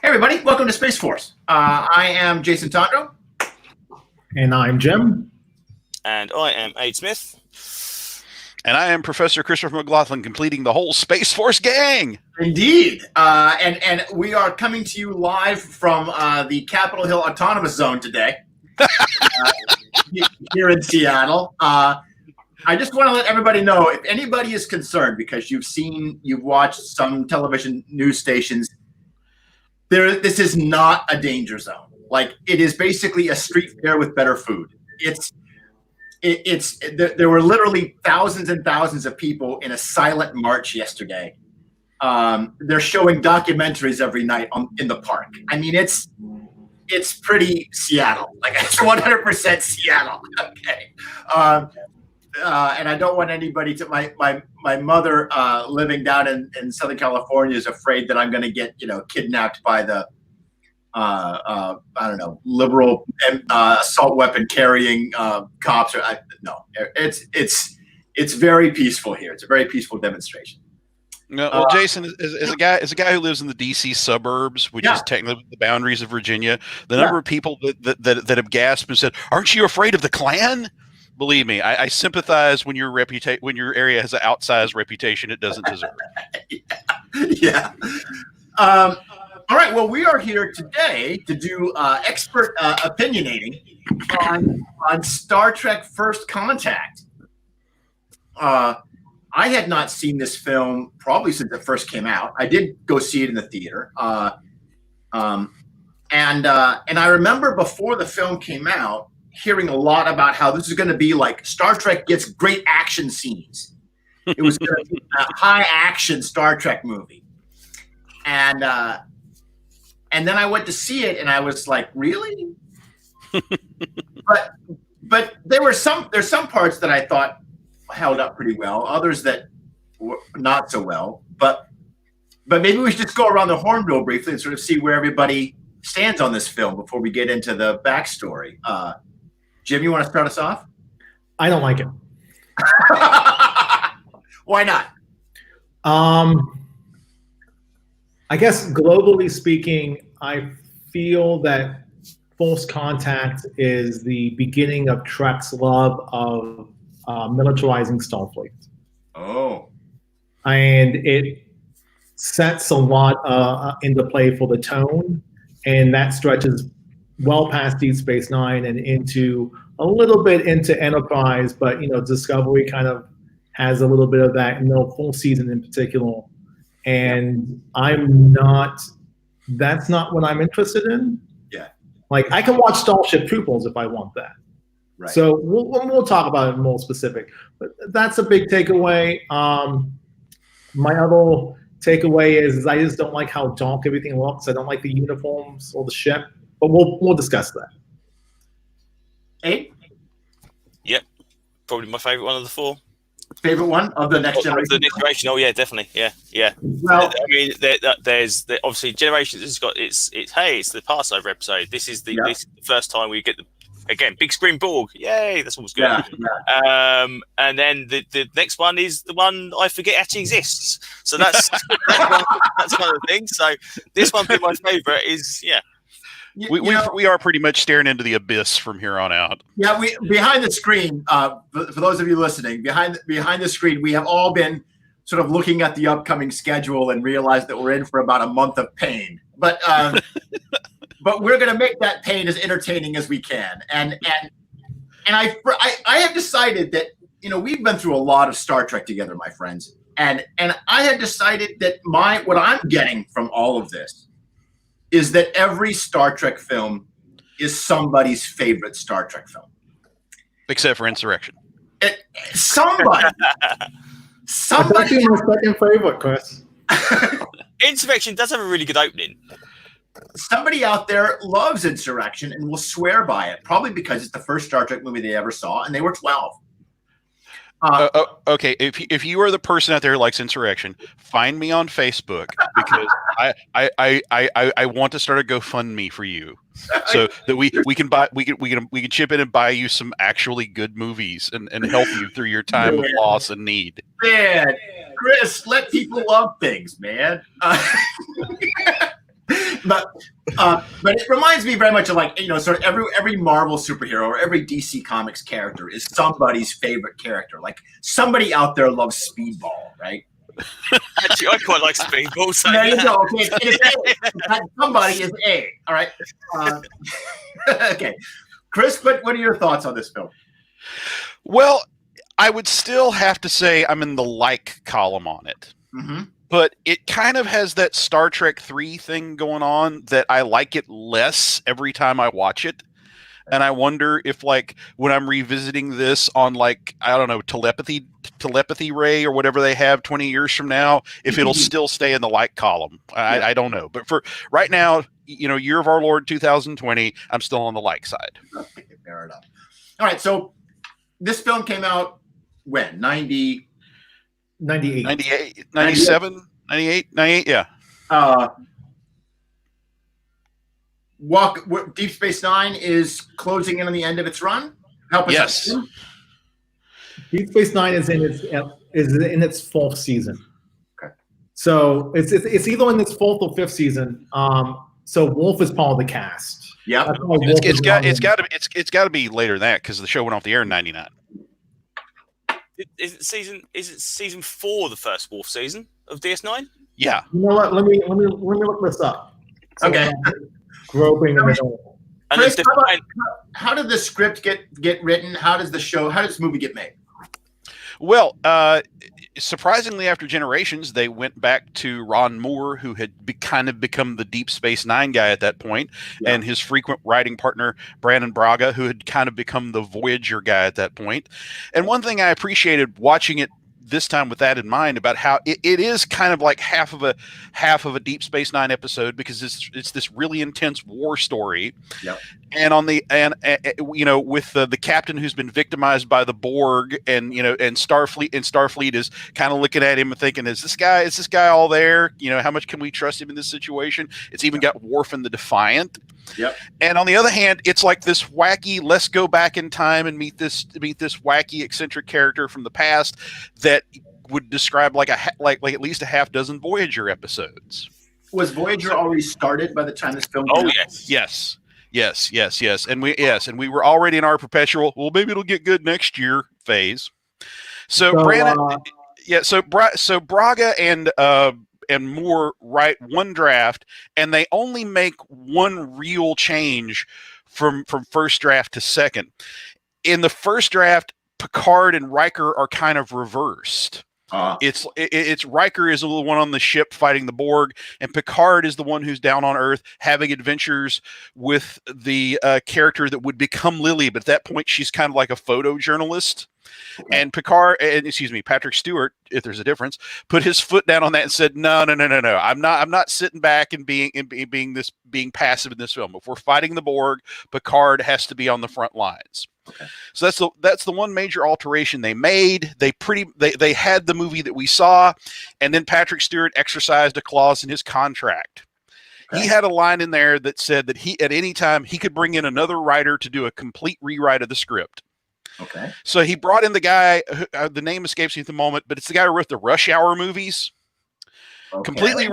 Hey everybody, welcome to Space Force. I am Jason Tondro. And I'm Jim. And I am Aid Smith. And I am Professor Christopher McGlothlin, completing the whole Space Force gang. Indeed. And we are coming to you live from the Capitol Hill Autonomous Zone today here in Seattle. I just want to let everybody know, if anybody is concerned, because you've watched some television news stations, this is not a danger zone. Like, it is basically a street fair with better food. There were literally thousands and thousands of people in a silent march yesterday. They're showing documentaries every night in the park. I mean, it's pretty Seattle. Like, it's 100% Seattle. Okay. And I don't want anybody to my mother living down in Southern California is afraid that I'm going to get kidnapped by the I don't know, liberal assault weapon carrying cops. No, it's very peaceful here. It's a very peaceful demonstration. No, well, Jason is a guy who lives in the DC suburbs, which is technically the boundaries of Virginia. The number of people that have gasped and said, "Aren't you afraid of the Klan?" Believe me, I sympathize when your area has an outsized reputation it doesn't deserve. Yeah. All right. Well, we are here today to do expert opinionating on Star Trek: First Contact. I had not seen this film probably since it first came out. I did go see it in the theater, and I remember before the film came out, hearing a lot about how this is going to be like Star Trek gets great action scenes. It was going to be a high action Star Trek movie. And then I went to see it and I was like, really? but there's some parts that I thought held up pretty well, others that were not so well. But maybe we should just go around the horn real briefly and sort of see where everybody stands on this film before we get into the backstory. Jim, you want to start us off? I don't like it. Why not? I guess globally speaking, I feel that First Contact is the beginning of Trek's love of militarizing Starfleet. Oh. And it sets a lot into play for the tone, and that stretches well past Deep Space Nine and into a little bit into Enterprise, but Discovery kind of has a little bit of that in the full season in particular. And that's not what I'm interested in. Yeah. Like, I can watch Starship Troopers if I want that. Right. So we'll talk about it more specific, but that's a big takeaway. My other takeaway is I just don't like how dark everything looks. I don't like the uniforms or the ship. But we'll discuss that. Hey? Yep. Probably my favorite one of the four. Favorite one of the Next Generation? The Next Generation. Oh yeah, definitely. Yeah. Well, I mean, there's obviously Generations. It's the Passover episode. This is the first time we get again big screen Borg. Yay! That's always good. Yeah. And then the next one is the one I forget actually exists. So that's that's kind of thing. So this one being my favorite is We are pretty much staring into the abyss from here on out. Yeah, we behind the screen. For those of you listening, behind the screen, we have all been sort of looking at the upcoming schedule and realized that we're in for about a month of pain. But but we're going to make that pain as entertaining as we can. And I have decided that we've been through a lot of Star Trek together, my friends, and I have decided that what I'm getting from all of this is that every Star Trek film is somebody's favorite Star Trek film. Except for Insurrection. Somebody. That's actually my second favorite, Chris. Insurrection does have a really good opening. Somebody out there loves Insurrection and will swear by it, probably because it's the first Star Trek movie they ever saw, and they were 12. Okay, if you are the person out there who likes Insurrection, find me on Facebook because I want to start a GoFundMe for you, so that we can chip in and buy you some actually good movies and help you through your time of loss and need. Man, Chris, let people love things, man. but it reminds me very much of like, sort of every Marvel superhero or every DC Comics character is somebody's favorite character. Like somebody out there loves Speedball, right? Actually, I quite like Speedball. So there you go. Somebody is A. All right. Okay, Chris, what are your thoughts on this film? Well, I would still have to say I'm in the like column on it. Mm-hmm. But it kind of has that Star Trek 3 thing going on that I like it less every time I watch it. And I wonder if, like, when I'm revisiting this on, like, I don't know, telepathy ray or whatever they have 20 years from now, if it'll still stay in the like column. I don't know. But for right now, year of our Lord 2020, I'm still on the like side. Okay, fair enough. All right, so this film came out when? 98, 97, 98, yeah. Deep Space Nine is closing in on the end of its run. Help us Yes. out. Deep Space Nine is in its fourth season. Okay. So it's either in its fourth or fifth season. So Wolf is part of the cast. Yeah. It's got to be later than that because the show went off the air in 99. Is it season 4 the first Wolf season of DS9? Yeah. You know what? Let me look this up. So, Okay. Groping in the middle. Chris, how did the script get written? How does this movie get made? Well, surprisingly, after Generations, they went back to Ron Moore, who had kind of become the Deep Space Nine guy at that point, and his frequent writing partner, Brandon Braga, who had kind of become the Voyager guy at that point. And one thing I appreciated watching it this time with that in mind about how it is kind of like half of a Deep Space Nine episode because it's this really intense war story. Yep. And with the captain who's been victimized by the Borg and Starfleet is kind of looking at him and thinking, is this guy all there? How much can we trust him in this situation? It's even got Worf and the Defiant. Yep. And on the other hand, it's like this wacky, let's go back in time and meet this wacky, eccentric character from the past that would describe like at least a half dozen Voyager episodes. Was Voyager already started by the time this film came out? Yes. And we were already in our perpetual, well, maybe it'll get good next year phase. So Braga and Moore write one draft, and they only make one real change from first draft to second. In the first draft, Picard and Riker are kind of reversed. It's Riker is the one on the ship fighting the Borg, and Picard is the one who's down on Earth having adventures with the character that would become Lily, but at that point she's kind of like a photojournalist. And Patrick Stewart, if there's a difference, put his foot down on that and said, No. I'm not sitting back and being passive in this film. If we're fighting the Borg, Picard has to be on the front lines. Okay. So that's the one major alteration they made. They had the movie that we saw, and then Patrick Stewart exercised a clause in his contract. Okay. He had a line in there that said that he at any time he could bring in another writer to do a complete rewrite of the script. Okay. So he brought in the guy, the name escapes me at the moment, but it's the guy who wrote the Rush Hour movies. Okay. Completely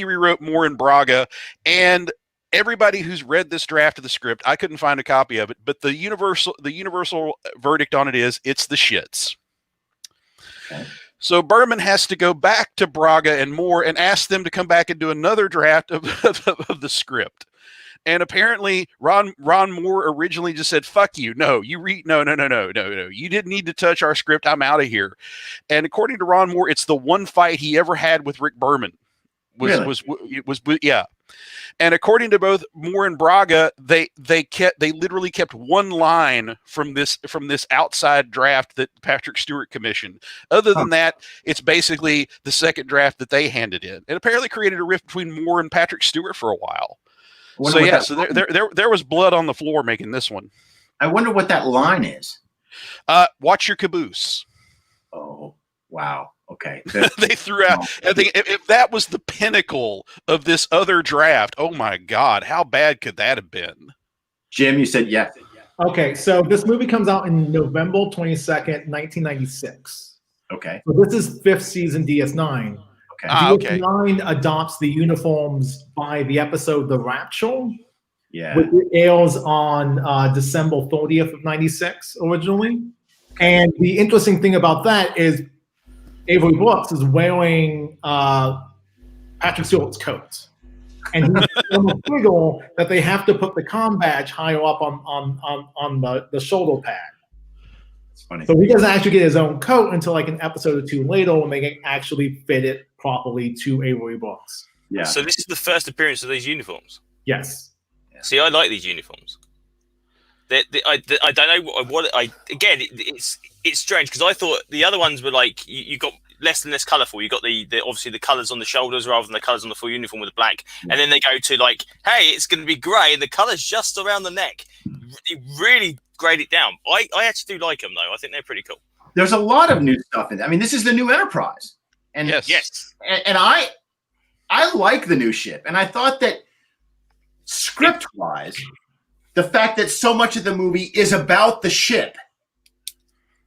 rewrote Moore and Braga, and everybody who's read this draft of the script, I couldn't find a copy of it, but the universal verdict on it is it's the shits. Okay. So Berman has to go back to Braga and Moore and ask them to come back and do another draft of the script. And apparently, Ron Moore originally just said, "Fuck you! No, you read no. You didn't need to touch our script. I'm out of here." And according to Ron Moore, it's the one fight he ever had with Rick Berman. Was And according to both Moore and Braga, they literally kept one line from this outside draft that Patrick Stewart commissioned. Other than that, it's basically the second draft that they handed in. It apparently created a rift between Moore and Patrick Stewart for a while. So there was blood on the floor making this one. I wonder what that line is. Watch your caboose. Oh, wow. Okay. They threw out. I think if that was the pinnacle of this other draft, oh my God, how bad could that have been? Jim, you said yes. Okay, so this movie comes out in November 22nd, 1996. Okay. So this is fifth season DS9. Okay. DS9 adopts the uniforms by the episode The Rapture, Yeah. which airs on December 30th of 96 originally. And the interesting thing about that is Avery Brooks is wearing Patrick Stewart's coat. And he's so figure that they have to put the comm badge higher up on the shoulder pad. It's funny. So he doesn't actually get his own coat until like an episode or two later when they can actually fit it properly to Avery Brooks. Yeah. So this is the first appearance of these uniforms. Yes. See, I like these uniforms. I don't know what again. It's strange because I thought the other ones were like you got less and less colourful. You got the obviously the colours on the shoulders rather than the colours on the full uniform with the black, and then they go to like, hey, it's going to be grey and the colours just around the neck. You really grade it down. I actually do like them though. I think they're pretty cool. There's a lot of new stuff in there. I mean, this is the new Enterprise, and yes, and I like the new ship, and I thought that script-wise, the fact that so much of the movie is about the ship,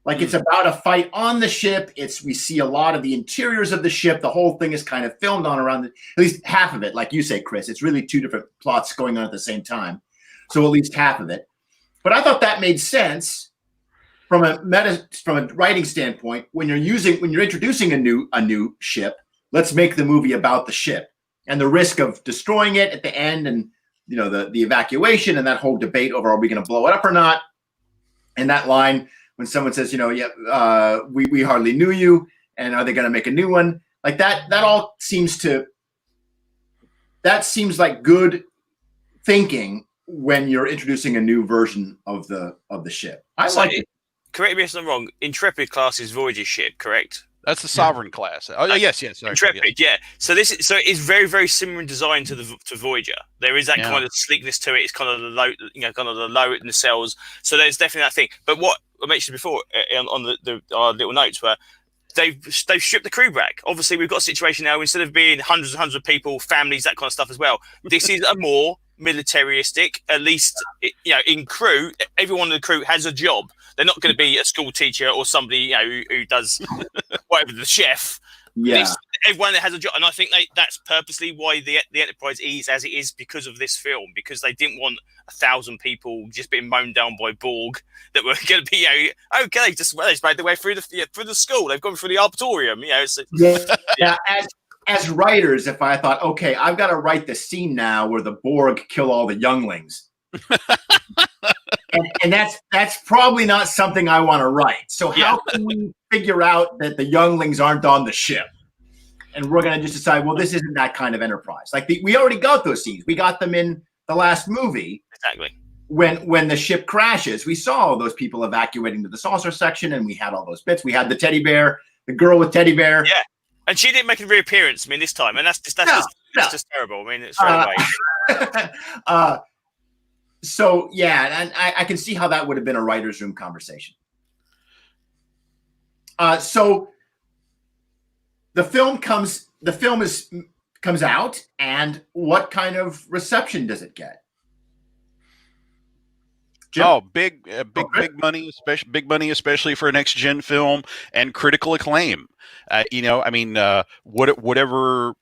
like it's about a fight on the ship. We see a lot of the interiors of the ship. The whole thing is kind of filmed on around at least half of it, like you say, Chris. It's really two different plots going on at the same time, so at least half of it. But I thought that made sense from a writing standpoint. When you're introducing a new ship, let's make the movie about the ship and the risk of destroying it at the end, and the evacuation and that whole debate over are we going to blow it up or not. And that line when someone says, we hardly knew you, and are they going to make a new one? Like that all seems like good thinking when you're introducing a new version of the ship. I like it. Correct me if I'm wrong. Intrepid class is Voyager's ship, correct? That's the Sovereign class. Oh, yes. Sorry, Intrepid, yeah. So it is very, very similar in design to Voyager. There is that kind of sleekness to it. It's kind of the low, kind of the low in the cells. So there's definitely that thing. But what I mentioned before on our little notes were they've stripped the crew back. Obviously, we've got a situation now instead of being hundreds and hundreds of people, families, that kind of stuff as well. This is a more militaristic, at least in crew. Everyone in the crew has a job. They're not going to be a school teacher or somebody who does whatever, the chef. Yeah, everyone that has a job, and I think that's purposely why the Enterprise is as it is because of this film, because they didn't want 1,000 people just being mown down by Borg that were going to be okay. Just they've made their way through the school. They've gone through the arbitorium. As writers, if I thought, okay, I've got to write the scene now where the Borg kill all the younglings. and that's probably not something I want to write. So how can we figure out that the younglings aren't on the ship? And we're going to just decide, well, this isn't that kind of Enterprise. Like we already got those scenes. We got them in the last movie. Exactly. When the ship crashes, we saw all those people evacuating to the saucer section, and we had all those bits. We had the teddy bear, the girl with teddy bear. Yeah. And she didn't make a reappearance, this time. And that's just terrible. I mean, it's straight away. So, and I can see how that would have been a writer's room conversation. So the film comes out, and what kind of reception does it get? Jim? Oh, big money, especially for a next gen film, and critical acclaim. Whatever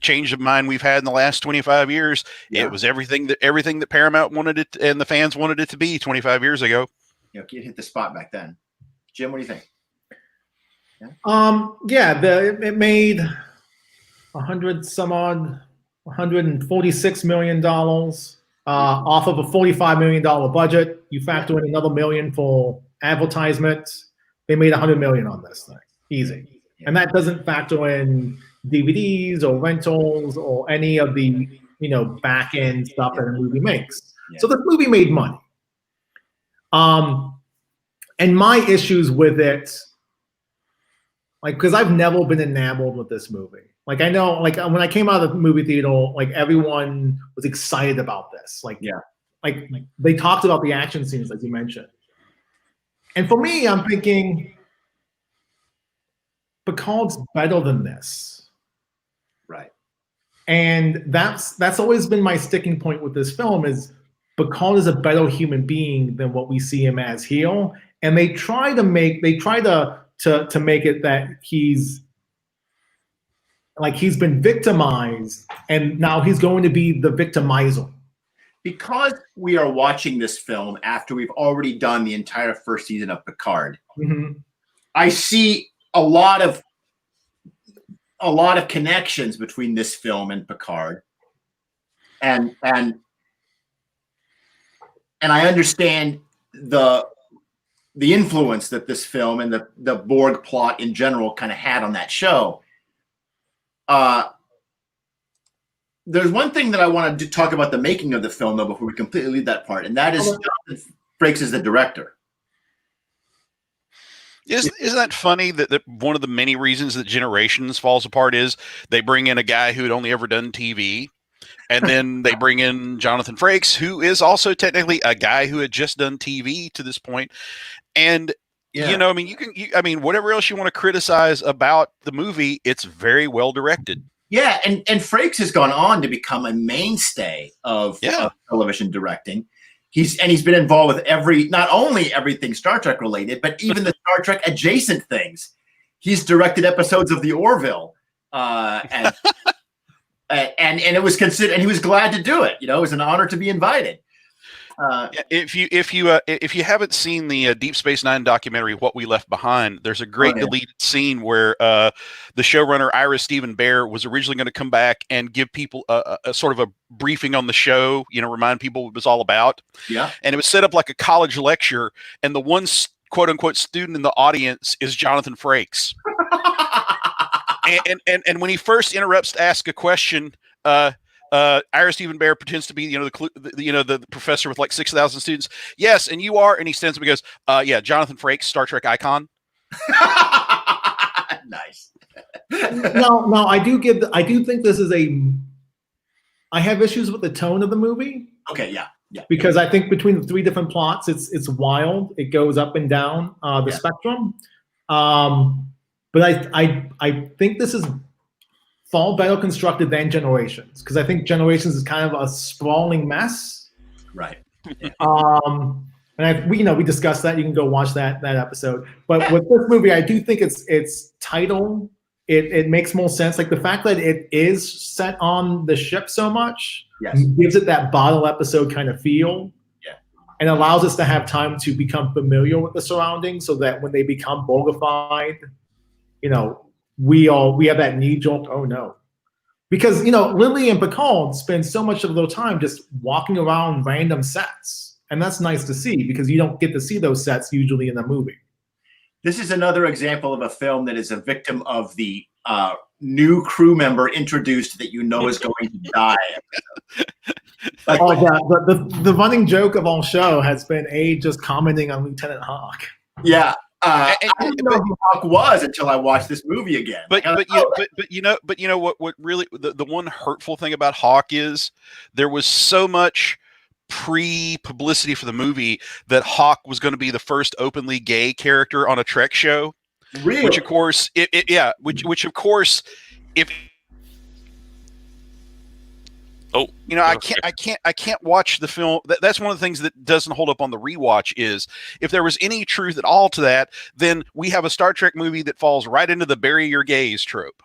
change of mind we've had in the last 25 years, it was everything that Paramount wanted it and the fans wanted it to be 25 years ago. It hit the spot back then. Jim, what do you think? It made $146 million off of a $45 million budget. You factor in another $1 million for advertisement. They made $100 million on this thing, easy. And that doesn't factor in DVDs or rentals or any of the back end stuff that a movie makes. So the movie made money. And my issues with it, because I've never been enamored with this movie. I know, when I came out of the movie theater, everyone was excited about this. They talked about the action scenes, as you mentioned. And for me, I'm thinking, Picard's better than this. Right. And that's always been my sticking point with this film is Picard is a better human being than what we see him as here. And they try to make it that he's like he's been victimized, and now he's going to be the victimizer. Because we are watching this film after we've already done the entire first season of Picard, I see a lot of connections between this film and Picard, and I understand the influence that this film and the Borg plot in general kind of had on that show. There's one thing that I want to talk about the making of the film, though, before we completely leave that part, and that is Jonathan Frakes is the director. Isn't that funny that one of the many reasons that Generations falls apart is they bring in a guy who had only ever done TV, and then they bring in Jonathan Frakes, who is also technically a guy who had just done TV to this point. And, you know, I mean, whatever else you want to criticize about the movie, it's very well directed. Yeah, and Frakes has gone on to become a mainstay of television directing. He's been involved with not only everything Star Trek related, but even the Star Trek adjacent things. He's directed episodes of The Orville, and it was considered, and he was glad to do it. You know, it was an honor to be invited. If you haven't seen the Deep Space Nine documentary, What We Left Behind, there's a great deleted scene where the showrunner Ira Stephen Bear was originally going to come back and give people a sort of a briefing on the show, you know, remind people what it was all about. Yeah, and it was set up like a college lecture, and the one quote unquote student in the audience is Jonathan Frakes. and when he first interrupts to ask a question, Ira Stephen Bear pretends to be, the professor with like 6,000 students. Yes, and you are, and he stands up and goes, "Yeah, Jonathan Frakes, Star Trek icon." Nice. No, I do think this is I have issues with the tone of the movie. Okay, yeah. Because I think between the three different plots, it's wild. It goes up and down the spectrum. But I think this is far better constructed than Generations, because I think Generations is kind of a sprawling mess. Right. And we discussed that. You can go watch that episode. But with this movie, I do think its title, it makes more sense. Like the fact that it is set on the ship so much gives it that bottle episode kind of feel. Yeah. And allows us to have time to become familiar with the surroundings, so that when they become Borgified, we have that knee jolt. Oh no. Because, Lily and Picard spend so much of their time just walking around random sets. And that's nice to see, because you don't get to see those sets usually in a movie. This is another example of a film that is a victim of the new crew member introduced that is going to die. The running joke of our show has been just commenting on Lieutenant Hawk. Yeah. I didn't know who Hawk was until I watched this movie again. But what really the one hurtful thing about Hawk is there was so much pre-publicity for the movie that Hawk was going to be the first openly gay character on a Trek show. Really? Which of course, I can't watch the film. That's one of the things that doesn't hold up on the rewatch is if there was any truth at all to that, then we have a Star Trek movie that falls right into the bury your gays trope.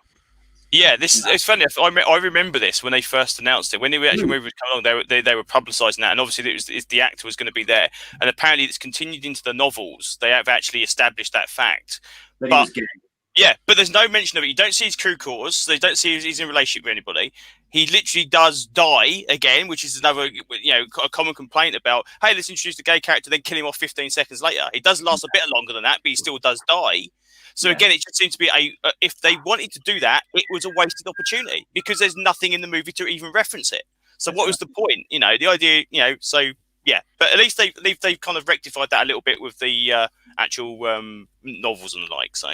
Yeah, it's funny. I remember this when they first announced it. When the actual movie was coming along, they were publicising that, and obviously the actor was going to be there. And apparently, it's continued into the novels. They have actually established that fact. That he was gay. Yeah, but there's no mention of it. You don't see his crew quarters. They don't see he's in a relationship with anybody. He literally does die again, which is another, a common complaint about, hey, let's introduce the gay character, then kill him off 15 seconds later. He does last a bit longer than that, but he still does die. So again, it just seems to be if they wanted to do that, it was a wasted opportunity because there's nothing in the movie to even reference it. So what was the point? The idea, so yeah, but at least they've kind of rectified that a little bit with the actual novels and the like. So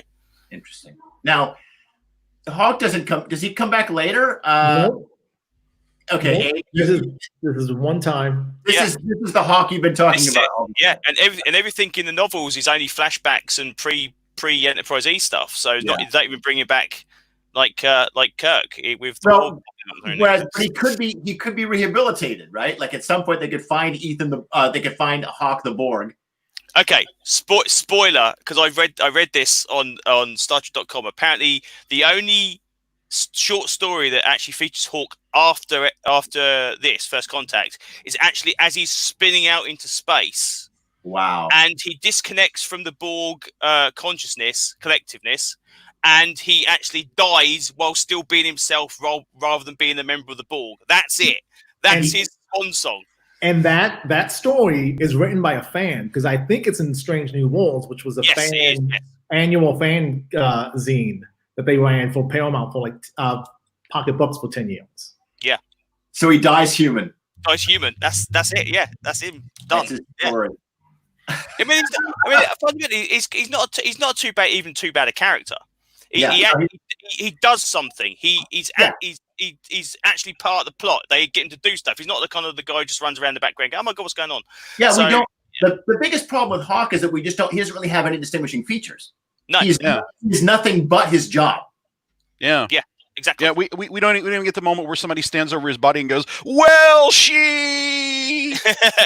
interesting. Now, Hawk doesn't come. Does he come back later? No. Okay. No. This is one time. This is the Hawk you've been talking about. Yeah, and everything in the novels is only flashbacks and pre-Enterprise E stuff. So it's not even bringing back like Kirk with. Whereas he could be rehabilitated, right? Like at some point they could find they could find Hawk the Borg. Okay, spoiler, because I read this on StarTrek.com. Apparently, the only short story that actually features Hawk after this First Contact is actually as he's spinning out into space. Wow. And he disconnects from the Borg collectiveness, and he actually dies while still being himself rather than being a member of the Borg. That's it. That's his swan song. And that story is written by a fan, because I think it's in Strange New Worlds, which was a annual fan zine that they ran for Paramount for pocket books for 10 years. Yeah. So he dies human. Dies human. That's it. Yeah, that's him. Done. That's his story. I mean, fundamentally, he's not too bad a character. He does something. He's actually part of the plot. They get him to do stuff. He's not the kind of the guy who just runs around the background. Oh my god, what's going on? Yeah, so, we don't. The biggest problem with Hawk is that we just don't. He doesn't really have any distinguishing features. No, he's nothing but his job. Yeah. Yeah. Exactly. Yeah, we don't even get the moment where somebody stands over his body and goes, "Well, she."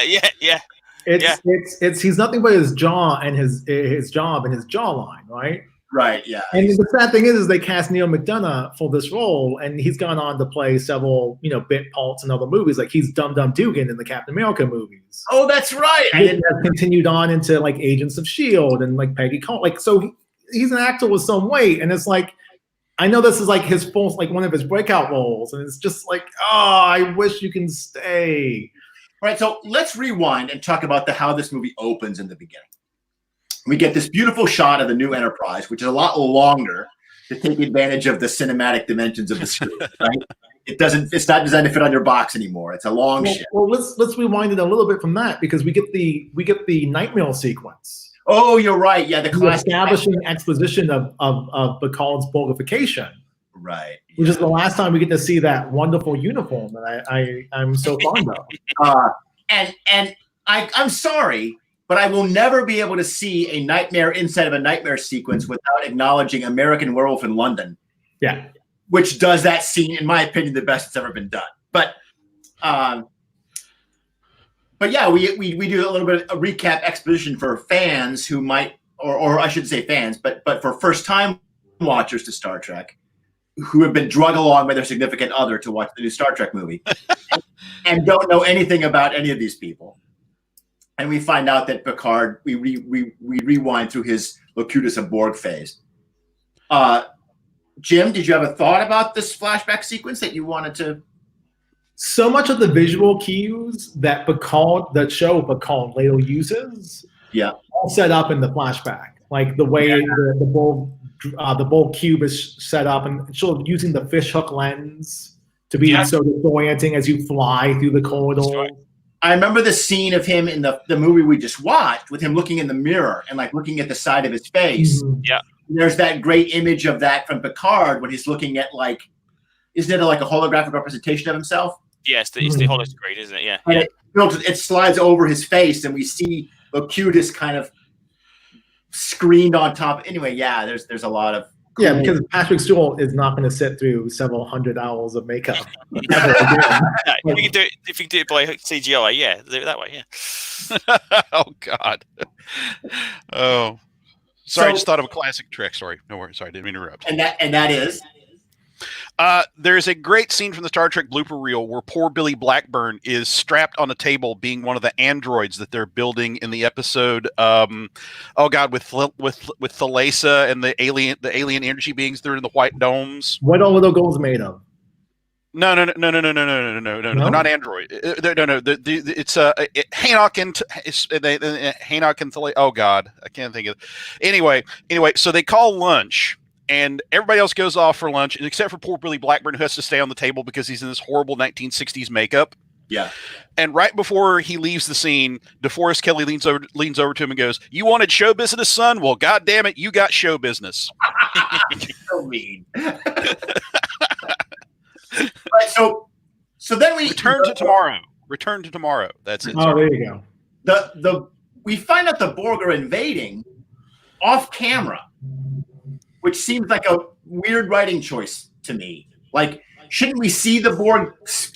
yeah. It's he's nothing but his jaw and his job and his jawline, right? Right. Yeah. And the sad thing is they cast Neil McDonough for this role, and he's gone on to play several, bit parts in other movies. Like he's Dum Dum Dugan in the Captain America movies. Oh, that's right. And it has continued on into like Agents of S.H.I.E.L.D. and like Peggy Carter. So he's an actor with some weight, and it's like, I know this is like his first, like one of his breakout roles, and it's just like, oh, I wish you can stay. All right, so let's rewind and talk about how this movie opens in the beginning. We get this beautiful shot of the new Enterprise, which is a lot longer to take advantage of the cinematic dimensions of the screen. Right? It's not designed to fit on your box anymore. It's a long shot. Well, let's rewind it a little bit from that, because we get the nightmare sequence. Oh, you're right. Yeah, the classic establishing exposition of Picard's Borgification. Right. Which is the last time we get to see that wonderful uniform that I'm so fond of. And I'm sorry, but I will never be able to see a nightmare inside of a nightmare sequence without acknowledging American Werewolf in London. Yeah. Which does that scene, in my opinion, the best that's ever been done. But yeah, we do a little bit of a recap exposition for fans who might, or I shouldn't say fans, but for first time watchers to Star Trek, who have been drug along by their significant other to watch the new Star Trek movie and don't know anything about any of these people. And we find out that Picard, we rewind through his Locutus of Borg phase. Jim, did you have a thought about this flashback sequence that you wanted to? So much of the visual cues that show Picard later uses, all set up in the flashback. Like the way the Borg cube is set up, and sort of using the fishhook lens to be sort of orienting as you fly through the corridor. I remember the scene of him in the movie we just watched, with him looking in the mirror and like looking at the side of his face. Mm-hmm. Yeah. There's that great image of that from Picard when he's looking at isn't it like a holographic representation of himself? Yes, it's the holoscreen, isn't it? Yeah. And it slides over his face, and we see Locutus kind of screened on top. Anyway, there's a lot of because Patrick Stewart is not going to sit through several hundred hours of makeup. If you can do it by CGI, do it that way, Oh God. Oh, sorry, I just thought of a classic Trek story. No worries, sorry, didn't mean to interrupt. And that is. There's a great scene from the Star Trek blooper reel where poor Billy Blackburn is strapped on a table, being one of the androids that they're building in the episode. With Thalassa and the alien energy beings that are in the white domes. What are little goals made of? No. They're not android. It's Hanok and Thalassa. Oh God, I can't think of it. Anyway, so they call lunch. And everybody else goes off for lunch, except for poor Billy Blackburn, who has to stay on the table because he's in this horrible 1960s makeup. Yeah. And right before he leaves the scene, DeForest Kelley leans over to him and goes, "You wanted show business, son? Well, God damn it, you got show business." So mean. So then we return to tomorrow. That's it. Oh, there you go. We find out the Borg are invading off camera, which seems like a weird writing choice to me. Like shouldn't we see the Borg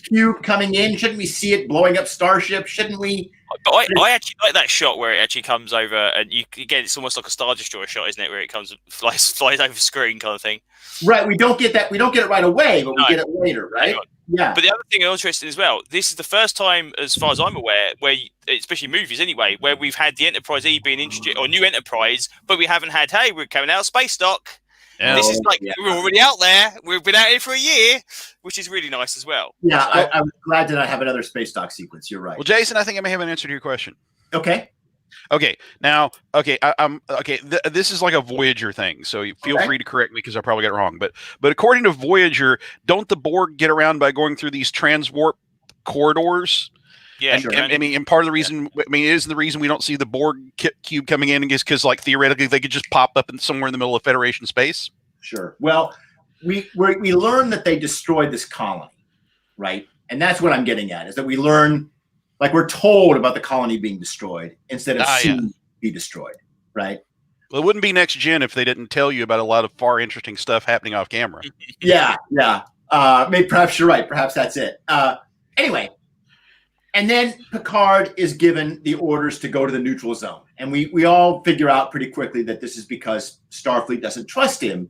cube coming in? Shouldn't we see it blowing up Starship? Shouldn't we? But I actually like that shot where it actually comes over, and it's almost like a Star Destroyer shot, isn't it? Where it comes flies over screen kind of thing. Right. We don't get that. We don't get it right away, but we get it later, right? Yeah. But the other thing I'm interested as well, this is the first time, as far as I'm aware, where especially movies anyway, where we've had the Enterprise E being introduced, or new Enterprise, but we haven't had, hey, we're coming out of space dock. Yeah. This is like we're already out there. We've been out here for a year, which is really nice as well. Yeah, I was glad that I have another space dock sequence. You're right. Well, Jason, I think I may have an answer to your question. Okay. Now, this is like a Voyager thing, so you feel free to correct me because I probably got it wrong. But according to Voyager, don't the Borg get around by going through these transwarp corridors? Yeah, and, I mean, and part of the reason, is the reason we don't see the Borg cube coming in is because, like, theoretically, they could just pop up somewhere in the middle of Federation space. Sure. Well, we learn that they destroyed this colony, right? And that's what I'm getting at, is that we learn, like, we're told about the colony being destroyed instead of seeing be destroyed, right? Well, it wouldn't be Next Gen if they didn't tell you about a lot of far interesting stuff happening off camera. Yeah. Maybe perhaps you're right. Perhaps that's it. Anyway. And then Picard is given the orders to go to the neutral zone. And we all figure out pretty quickly that this is because Starfleet doesn't trust him,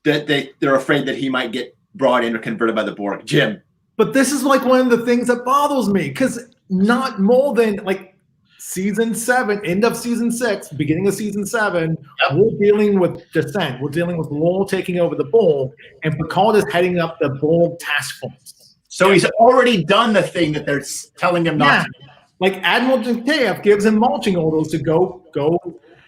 that they're afraid that he might get brought in or converted by the Borg. Jim. But this is like one of the things that bothers me, because not more than like season 7, end of season 6, beginning of season 7, we're dealing with Descent. We're dealing with Lore taking over the Borg, and Picard is heading up the Borg task force. So he's already done the thing that they're telling him not to do. Like Admiral JKF gives him marching orders to go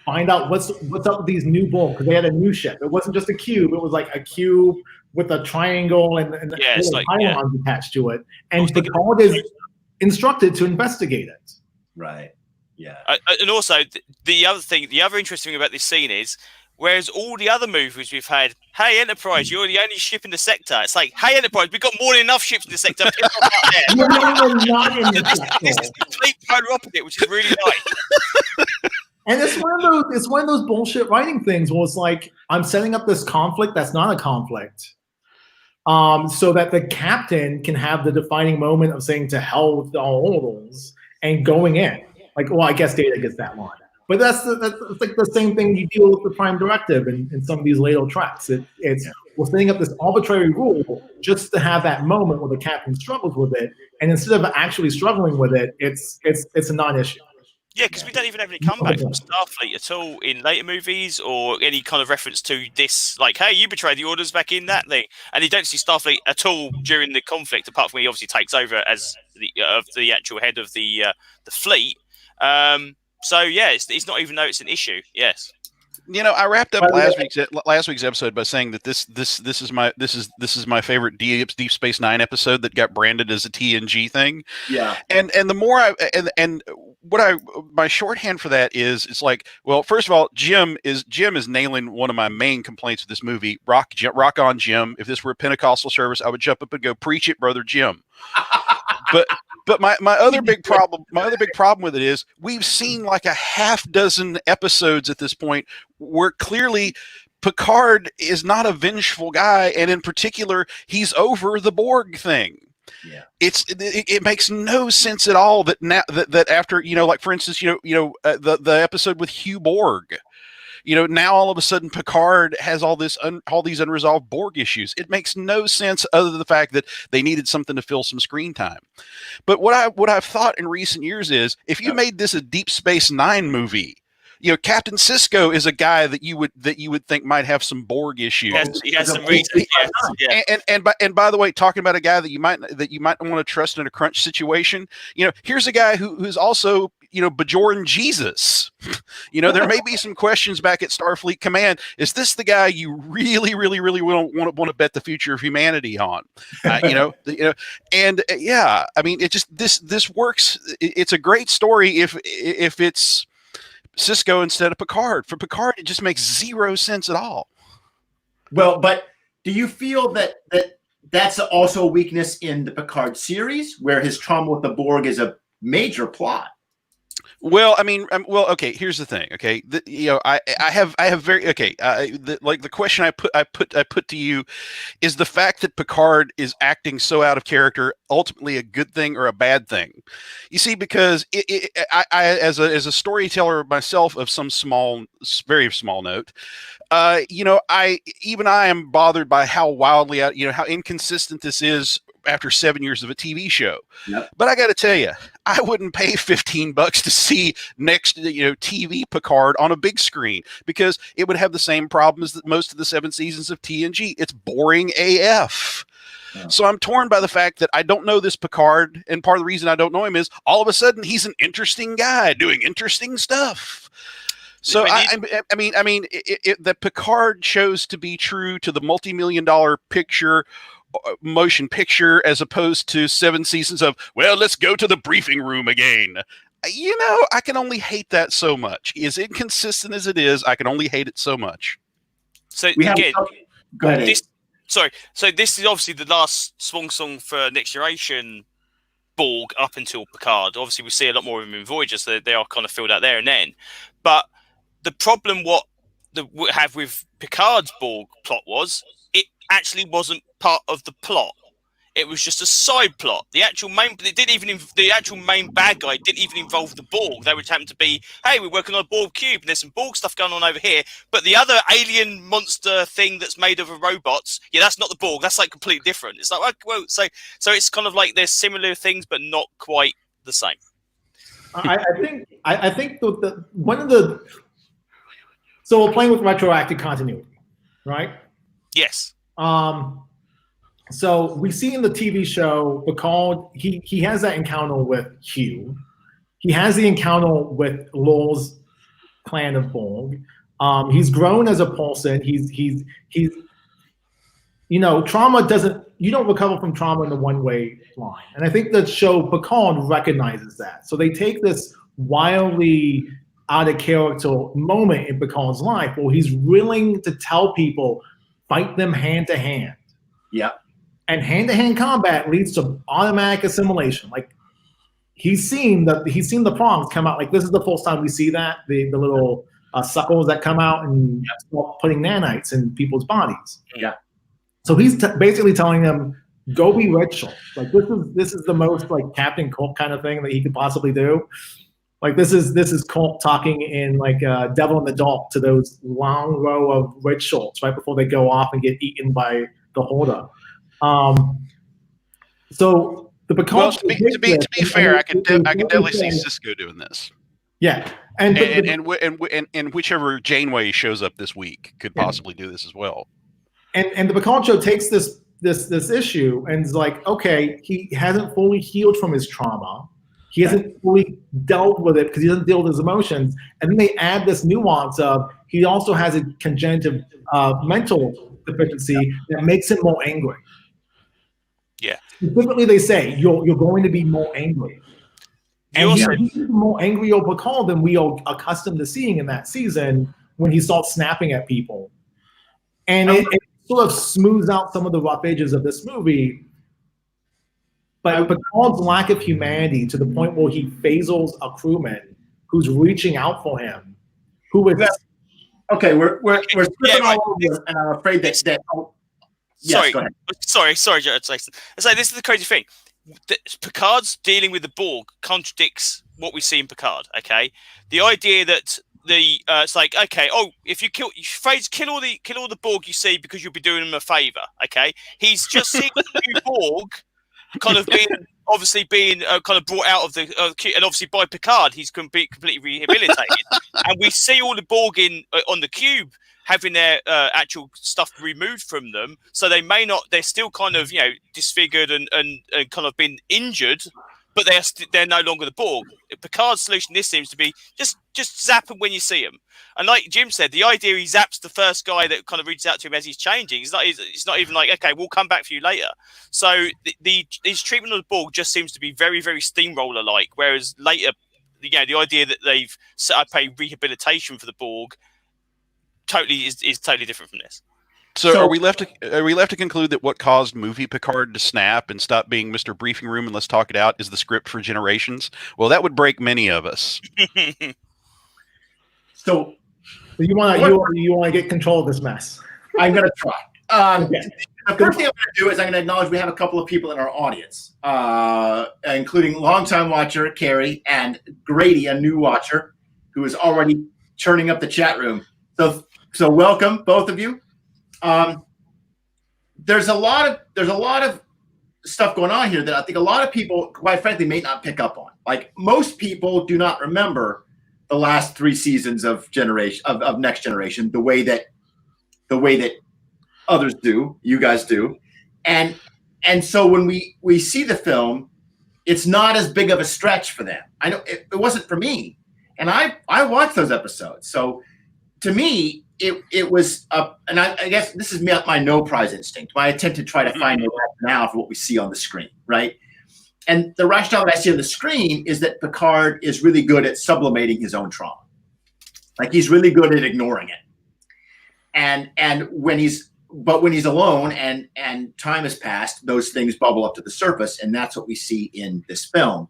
find out what's up with these new Borg, because they had a new ship. It wasn't just a cube; it was like a cube with a triangle and pylons attached to it. And Picard is instructed to investigate it. Right. Yeah. And also the other interesting thing about this scene is, whereas all the other movies we've had, hey Enterprise, you're the only ship in the sector. It's like, hey Enterprise, we've got more than enough ships in the sector. You're not in the sector. This is the complete polar opposite, which is really nice. And it's one of those bullshit writing things where it's like, I'm setting up this conflict that's not a conflict, so that the captain can have the defining moment of saying to hell with all orders and going in. Like, well, I guess Data gets that line. But that's like the same thing you deal with the Prime Directive in some of these later tracks. We're setting up this arbitrary rule just to have that moment where the captain struggles with it, and instead of actually struggling with it, it's a non-issue. Yeah, because we don't even have any comeback from Starfleet at all in later movies, or any kind of reference to this, like, hey, you betrayed the orders back in that thing. And you don't see Starfleet at all during the conflict, apart from when he obviously takes over as the actual head of the fleet. So yeah, it's not even though it's an issue. Yes. You know, I wrapped up last week's episode by saying that this is my favorite Deep Space Nine episode that got branded as a TNG thing. Yeah. And the more my shorthand for that is, it's like, well, first of all, Jim is nailing one of my main complaints with this movie. Rock on, Jim. If this were a Pentecostal service, I would jump up and go, preach it, brother Jim. But my other big problem with it is, we've seen like a half dozen episodes at this point where clearly Picard is not a vengeful guy, and in particular, he's over the Borg thing. Yeah. It makes no sense at all that now that after, like for instance, the episode with Hugh Borg. Now all of a sudden Picard has all these unresolved Borg issues. It makes no sense other than the fact that they needed something to fill some screen time. But what I've thought in recent years is, if you made this a Deep Space Nine movie, Captain Sisko is a guy that you would think might have some Borg issues. Yes, he has some reasons. Yes. And by the way, talking about a guy that you might want to trust in a crunch situation, here's a guy who's also Bajoran Jesus. There may be some questions back at Starfleet Command. Is this the guy you really, really, really want to bet the future of humanity on? And yeah, I mean, it just this works. It's a great story if it's Sisko instead of Picard. For Picard, it just makes zero sense at all. Well, but do you feel that that's also a weakness in the Picard series, where his trauma with the Borg is a major plot? Well, I mean, well, okay. Here's the thing. Okay, I have very okay. The question I put to you is the fact that Picard is acting so out of character ultimately a good thing or a bad thing? You see, because I as a storyteller myself of some very small note, I am bothered by how wildly how inconsistent this is after 7 years of a TV show. Yep. But I got to tell you, I wouldn't pay $15 to see next TV Picard on a big screen, because it would have the same problems that most of the 7 seasons of TNG. It's boring AF. Yeah. So I'm torn by the fact that I don't know this Picard, and part of the reason I don't know him is all of a sudden he's an interesting guy doing interesting stuff. So that Picard chose to be true to the multi-million-dollar motion picture, as opposed to 7 seasons of, well, let's go to the briefing room again. I can only hate that so much. As inconsistent as it is, I can only hate it so much. So go ahead. So this is obviously the last swan song for Next Generation Borg up until Picard. Obviously, we see a lot more of them in Voyager, so they are kind of filled out there and then. But the problem we have with Picard's Borg plot was it actually wasn't part of the plot. It was just a side plot. The actual main bad guy didn't even involve the Borg. They would happen to be, hey, we're working on a Borg cube, and there's some Borg stuff going on over here. But the other alien monster thing that's made of robots, that's not the Borg. That's like completely different. It's like, well, so it's kind of like there's similar things, but not quite the same. I think one of the, so we're playing with retroactive continuity, right? Yes. So we see in the TV show, Picard, he has that encounter with Hugh. He has the encounter with Law's clan of Borg. He's grown as a person. He's trauma you don't recover from trauma in a one-way line. And I think the show Picard recognizes that. So they take this wildly out of character moment in Picard's life where he's willing to tell people, fight them hand to hand. Yeah. And hand-to-hand combat leads to automatic assimilation. Like he's seen the prongs come out. Like this is the first time we see that the little suckles that come out and start putting nanites in people's bodies. Yeah. So he's basically telling them, go be Rachel. Like this is the most like Captain Cook kind of thing that he could possibly do. Like this is Colt talking in like Devil in the Dark to those long row of red shorts right before they go off and get eaten by the Horda. So the Picard. Well, to be fair, I can definitely see Cisco doing this. Yeah, and whichever Janeway shows up this week could possibly do this as well. And the Picard show takes this issue and is like, okay, he hasn't fully healed from his trauma. He hasn't fully dealt with it because he doesn't deal with his emotions. And then they add this nuance of he also has a congenital mental deficiency that makes him more angry. Yeah. Specifically, they say you're going to be more angry. And he's more angry or Picard than we are accustomed to seeing in that season when he starts snapping at people. And it sort of smooths out some of the rough edges of this movie. But Picard's lack of humanity to the point where he phasels a crewman who's reaching out for him, who is okay. We're skipping all over, and I'm afraid that. Yes, go ahead. Sorry, Jason. So this is the crazy thing. Picard's dealing with the Borg contradicts what we see in Picard. Okay, the idea that it's like, okay, if you kill all the Borg you see because you'll be doing them a favor. Okay, he's just seeing the new Borg kind of being kind of brought out of the and obviously by Picard he's completely rehabilitated, and we see all the Borg on the cube having their actual stuff removed from them, so they're still kind of disfigured and kind of been injured, but they're no longer the Borg. Picard's solution this seems to be just zap them when you see them. And like Jim said, the idea he zaps the first guy that kind of reaches out to him as he's changing. It's not even like, okay, we'll come back for you later. So his treatment of the Borg just seems to be very, very steamroller-like, whereas later, the idea that they've set up a rehabilitation for the Borg is totally different from this. So are we left to conclude that what caused movie Picard to snap and stop being Mr. Briefing Room and let's talk it out is the script for Generations? Well, that would break many of us. So you want to get control of this mess? I'm going to try. Okay. The first thing I'm going to do is I'm going to acknowledge we have a couple of people in our audience, including longtime watcher Carrie and Grady, a new watcher who is already churning up the chat room. So welcome, both of you. There's a lot of stuff going on here that I think a lot of people, quite frankly, may not pick up on. Like, most people do not remember the last 3 seasons of Next Generation the way that others do, you guys do, and so when we see the film, it's not as big of a stretch for them. I know it wasn't for me, and I watched those episodes. So to me, it was and I guess this is my no prize instinct, my attempt to try to find a rationale for what we see on the screen, right? And the rationale that I see on the screen is that Picard is really good at sublimating his own trauma. Like, he's really good at ignoring it. And when he's alone and time has passed, those things bubble up to the surface, and that's what we see in this film.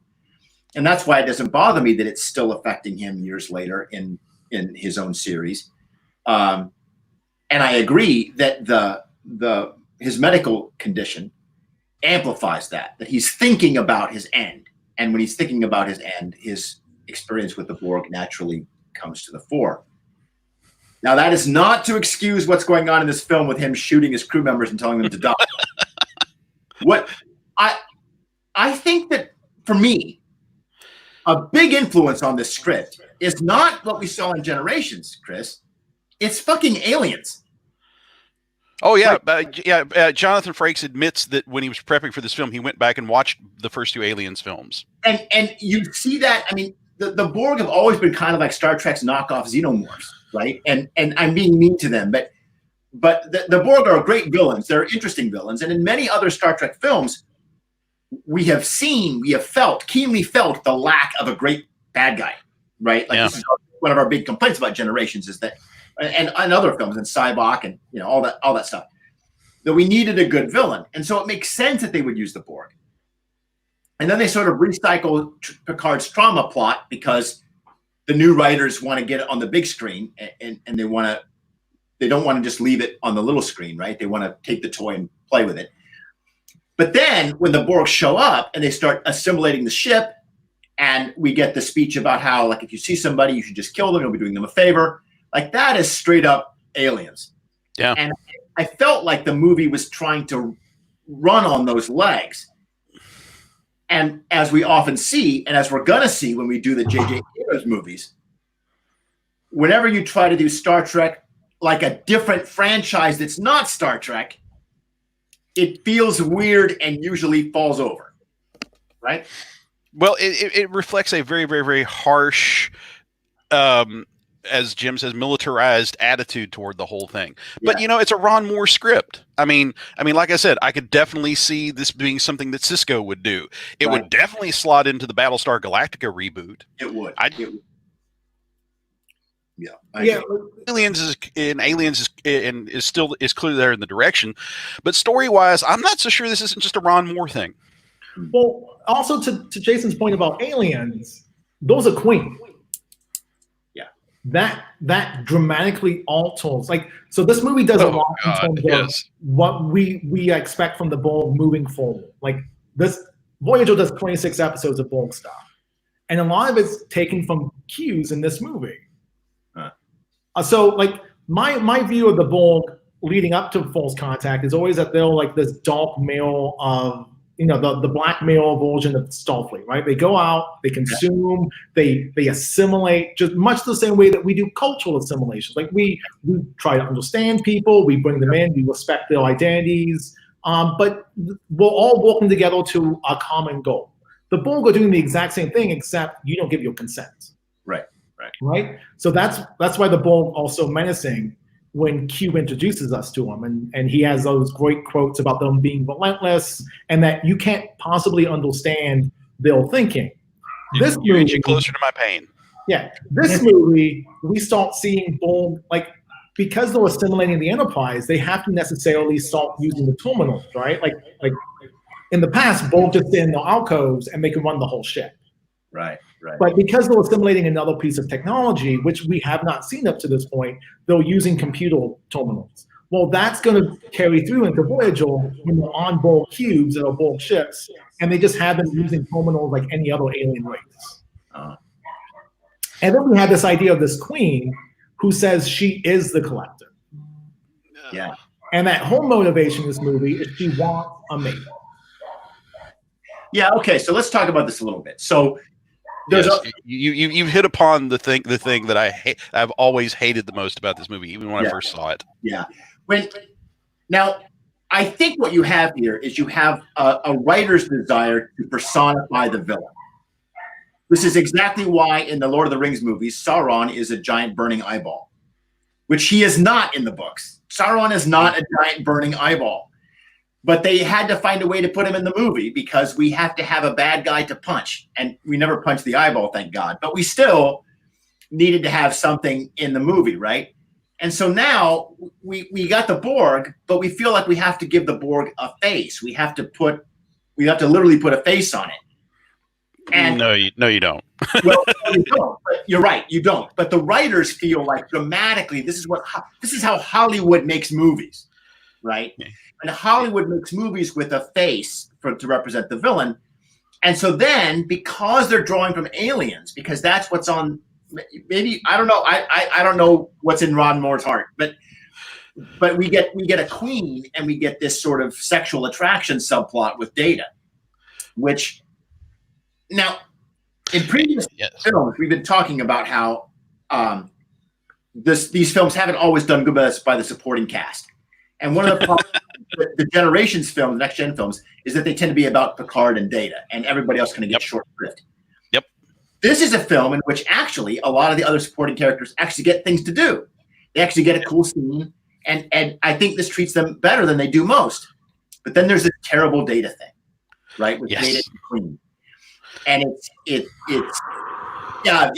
And that's why it doesn't bother me that it's still affecting him years later in his own series. And I agree that his medical condition amplifies that he's thinking about his end. And when he's thinking about his end, his experience with the Borg naturally comes to the fore. Now, that is not to excuse what's going on in this film with him shooting his crew members and telling them to die. What I think that, for me, a big influence on this script is not what we saw in Generations, Chris. It's fucking Aliens. Oh, yeah. Jonathan Frakes admits that when he was prepping for this film, he went back and watched the first 2 Aliens films. And you see that, I mean, the Borg have always been kind of like Star Trek's knockoff xenomorphs, right? And I'm being mean to them, but the Borg are great villains. They're interesting villains. And in many other Star Trek films, we have keenly felt the lack of a great bad guy, right? Like, this is one of our big complaints about Generations is that, and other films, and Cybok, and all that stuff, that we needed a good villain. And so it makes sense that they would use the Borg. And then they sort of recycle Picard's trauma plot because the new writers want to get it on the big screen, and they don't want to just leave it on the little screen, right? They want to take the toy and play with it. But then when the Borg show up and they start assimilating the ship, and we get the speech about how, like, if you see somebody, you should just kill them, you'll be doing them a favor. Like, that is straight up Aliens. Yeah. And I felt like the movie was trying to run on those legs. And as we often see, and as we're going to see when we do the J.J. Abrams movies, whenever you try to do Star Trek like a different franchise that's not Star Trek, it feels weird and usually falls over, right? Well, it reflects a very, very, very harsh, as Jim says, militarized attitude toward the whole thing. But, it's a Ron Moore script. I mean, like I said, I could definitely see this being something that Cisco would do. It would definitely slot into the Battlestar Galactica reboot. It would. Aliens is clearly there in the direction, but story-wise, I'm not so sure this isn't just a Ron Moore thing. Well, also to Jason's point about Aliens, those are Queen. That dramatically alters, like, so this movie does a lot in terms of what we expect from the Borg moving forward. Like, this Voyager does 26 episodes of Borg stuff, and a lot of it's taken from cues in this movie. So, like, my view of the Borg leading up to False Contact is always that they're like this dark male of, the black male version of Starfleet, right? They go out, they consume, they assimilate, just much the same way that we do cultural assimilation. Like, we try to understand people, we bring them in, we respect their identities, but we're all working together to a common goal. The Borg are doing the exact same thing, except you don't give your consent. Right? So that's why the Borg are so menacing when Q introduces us to him, and he has those great quotes about them being relentless and that you can't possibly understand their thinking. You're inching closer to my pain. Yeah, this movie, we start seeing Borg, like, because they're assimilating the Enterprise, they have to necessarily start using the terminals, right? Like in the past, Borg just sit in the alcoves and they can run the whole ship. Right. But because they're assimilating another piece of technology, which we have not seen up to this point, they're using computer terminals. Well, that's going to carry through into Voyager when they're on Borg cubes or Borg ships, and they just have them using terminals like any other alien race. And then we had this idea of this queen who says she is the collector. Yeah. And that whole motivation in this movie is she wants a mate. Yeah. Okay. So let's talk about this a little bit. So there's you've hit upon the thing that I've always hated the most about this movie, even when I first saw it. Yeah. Now, I think what you have here is you have a writer's desire to personify the villain. This is exactly why in the Lord of the Rings movies, Sauron is a giant burning eyeball, which he is not in the books. Sauron is not a giant burning eyeball. But they had to find a way to put him in the movie because we have to have a bad guy to punch. And we never punched the eyeball, thank God. But we still needed to have something in the movie, right? And so now we got the Borg, but we feel like we have to give the Borg a face. We have to literally put a face on it. And no, you don't. Well, you don't. But you're right, you don't. But the writers feel like dramatically, this is how Hollywood makes movies, right? Yeah. And Hollywood makes movies with a face to represent the villain. And so then, because they're drawing from aliens, because that's what's on, maybe, I don't know. I don't know what's in Ron Moore's heart, but we get a queen and we get this sort of sexual attraction subplot with Data, which now in previous films, we've been talking about how these films haven't always done good by the supporting cast. And one of the problems with the Generations films, Next Gen films, is that they tend to be about Picard and Data, and everybody else kind of gets short shrift. Yep. This is a film in which actually a lot of the other supporting characters actually get things to do. They actually get a cool scene, and I think this treats them better than they do most. But then there's this terrible Data thing, right? With Data and Queen. And it's yeah.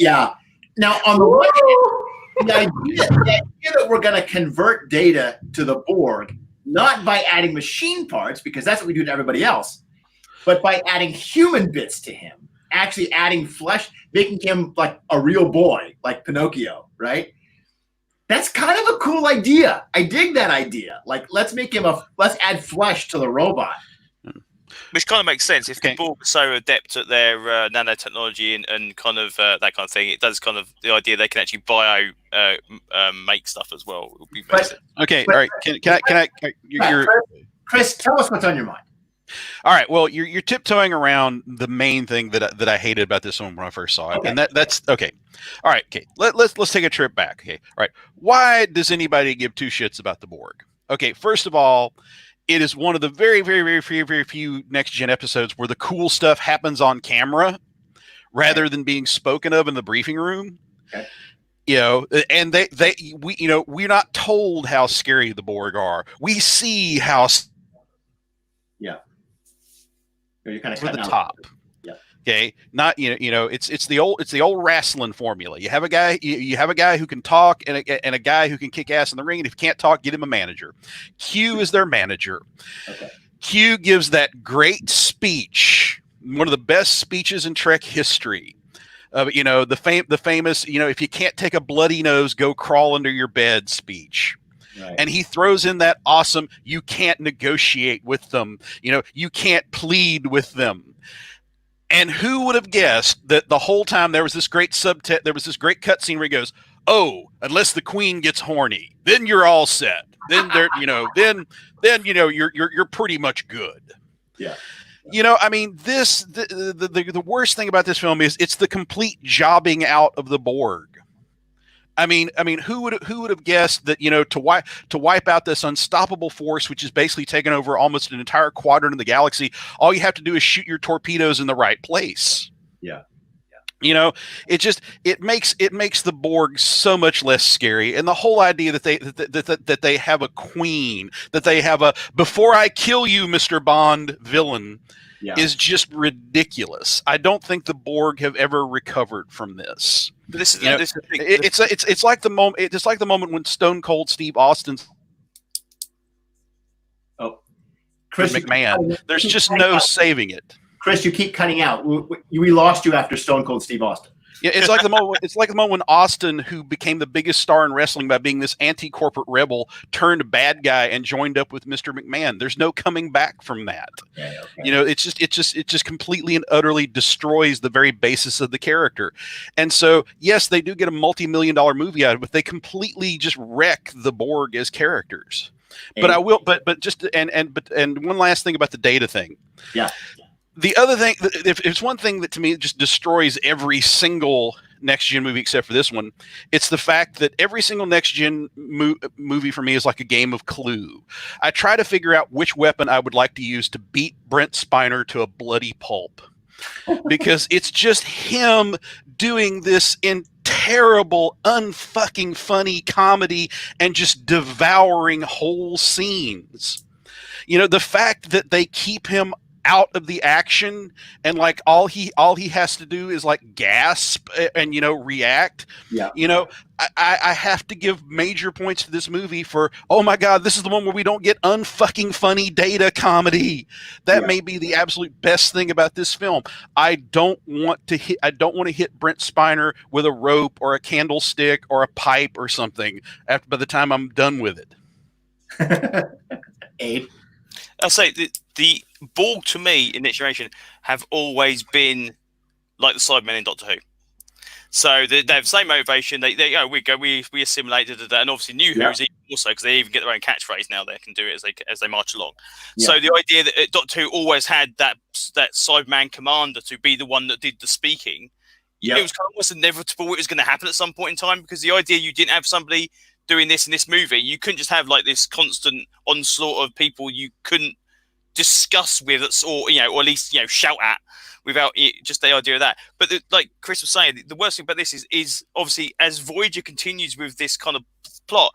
Now on the one hand, the idea that we're going to convert Data to the Borg, not by adding machine parts, because that's what we do to everybody else, but by adding human bits to him, actually adding flesh, making him like a real boy, like Pinocchio, right? That's kind of a cool idea. I dig that idea. Like, let's add flesh to the robot. Which kind of makes sense. If the Borg are so adept at their nanotechnology and kind of that kind of thing, it does kind of the idea they can actually make stuff as well. Would be all right. Can I Chris, tell us what's on your mind. All right. Well, you're tiptoeing around the main thing that I hated about this one when I first saw it, and that's okay. All right. Okay. Let's take a trip back. Okay. All right. Why does anybody give two shits about the Borg? Okay. First of all, it is one of the very, very, very, very, very few Next Gen episodes where the cool stuff happens on camera rather than being spoken of in the briefing room. Okay. You know, and we're not told how scary the Borg are. We see how. Yeah. You're kind of over the top. Yeah. Okay. Not it's the old wrestling formula. You have a guy who can talk and a guy who can kick ass in the ring. And if you can't talk, get him a manager. Q is their manager. Okay. Q gives that great speech, one of the best speeches in Trek history. The famous, if you can't take a bloody nose, go crawl under your bed speech. Right. And he throws in that awesome, you can't negotiate with them. You can't plead with them. And who would have guessed that the whole time there was this great cutscene where he goes, "Oh, unless the Queen gets horny, then you're all set. Then you're pretty much good." Yeah. I mean, the worst thing about this film is it's the complete jobbing out of the Borg. I mean, who would have guessed that, to wipe out this unstoppable force, which is basically taking over almost an entire quadrant of the galaxy, all you have to do is shoot your torpedoes in the right place. Yeah. It makes the Borg so much less scary. And the whole idea that they have a queen, that they have a "before I kill you, Mr. Bond" villain is just ridiculous. I don't think the Borg have ever recovered from this. This is, You know, this is the thing. it's like the moment. It's like the moment when Stone Cold Steve Austin's Chris McMahon. There's just no saving it. Chris, you keep cutting out. We lost you after Stone Cold Steve Austin. Yeah, it's like the moment. It's like the moment when Austin, who became the biggest star in wrestling by being this anti-corporate rebel, turned bad guy and joined up with Mr. McMahon. There's no coming back from that. Okay. You know, it just completely and utterly destroys the very basis of the character. And so, yes, they do get a multi-million-dollar movie out of it, but they completely just wreck the Borg as characters. But I will. But one last thing about the Data thing. Yeah. The other thing, if it's one thing that to me just destroys every single next-gen movie except for this one, it's the fact that every single next-gen movie for me is like a game of Clue. I try to figure out which weapon I would like to use to beat Brent Spiner to a bloody pulp. Because it's just him doing this in terrible, unfucking funny comedy and just devouring whole scenes. You know, the fact that they keep him out of the action and like all he has to do is like gasp and react. Yeah. I have to give major points to this movie for, oh my God, this is the one where we don't get unfucking funny Data comedy. That may be the absolute best thing about this film. I don't want to hit Brent Spiner with a rope or a candlestick or a pipe or something by the time I'm done with it. Abe? I'll say the Borg to me in Next Generation have always been like the Cybermen in Doctor Who. So they have the same motivation. We assimilate, and obviously New Who's even also, because they even get their own catchphrase now. They can do it as they march along. Yeah. So the idea that Doctor Who always had that Cyberman commander to be the one that did the speaking, it was kind of almost inevitable it was going to happen at some point in time, because the idea you didn't have somebody doing this in this movie, you couldn't just have like this constant onslaught of people you couldn't discuss with, or at least shout at, without just the idea of that. But like Chris was saying, the worst thing about this is obviously as Voyager continues with this kind of plot,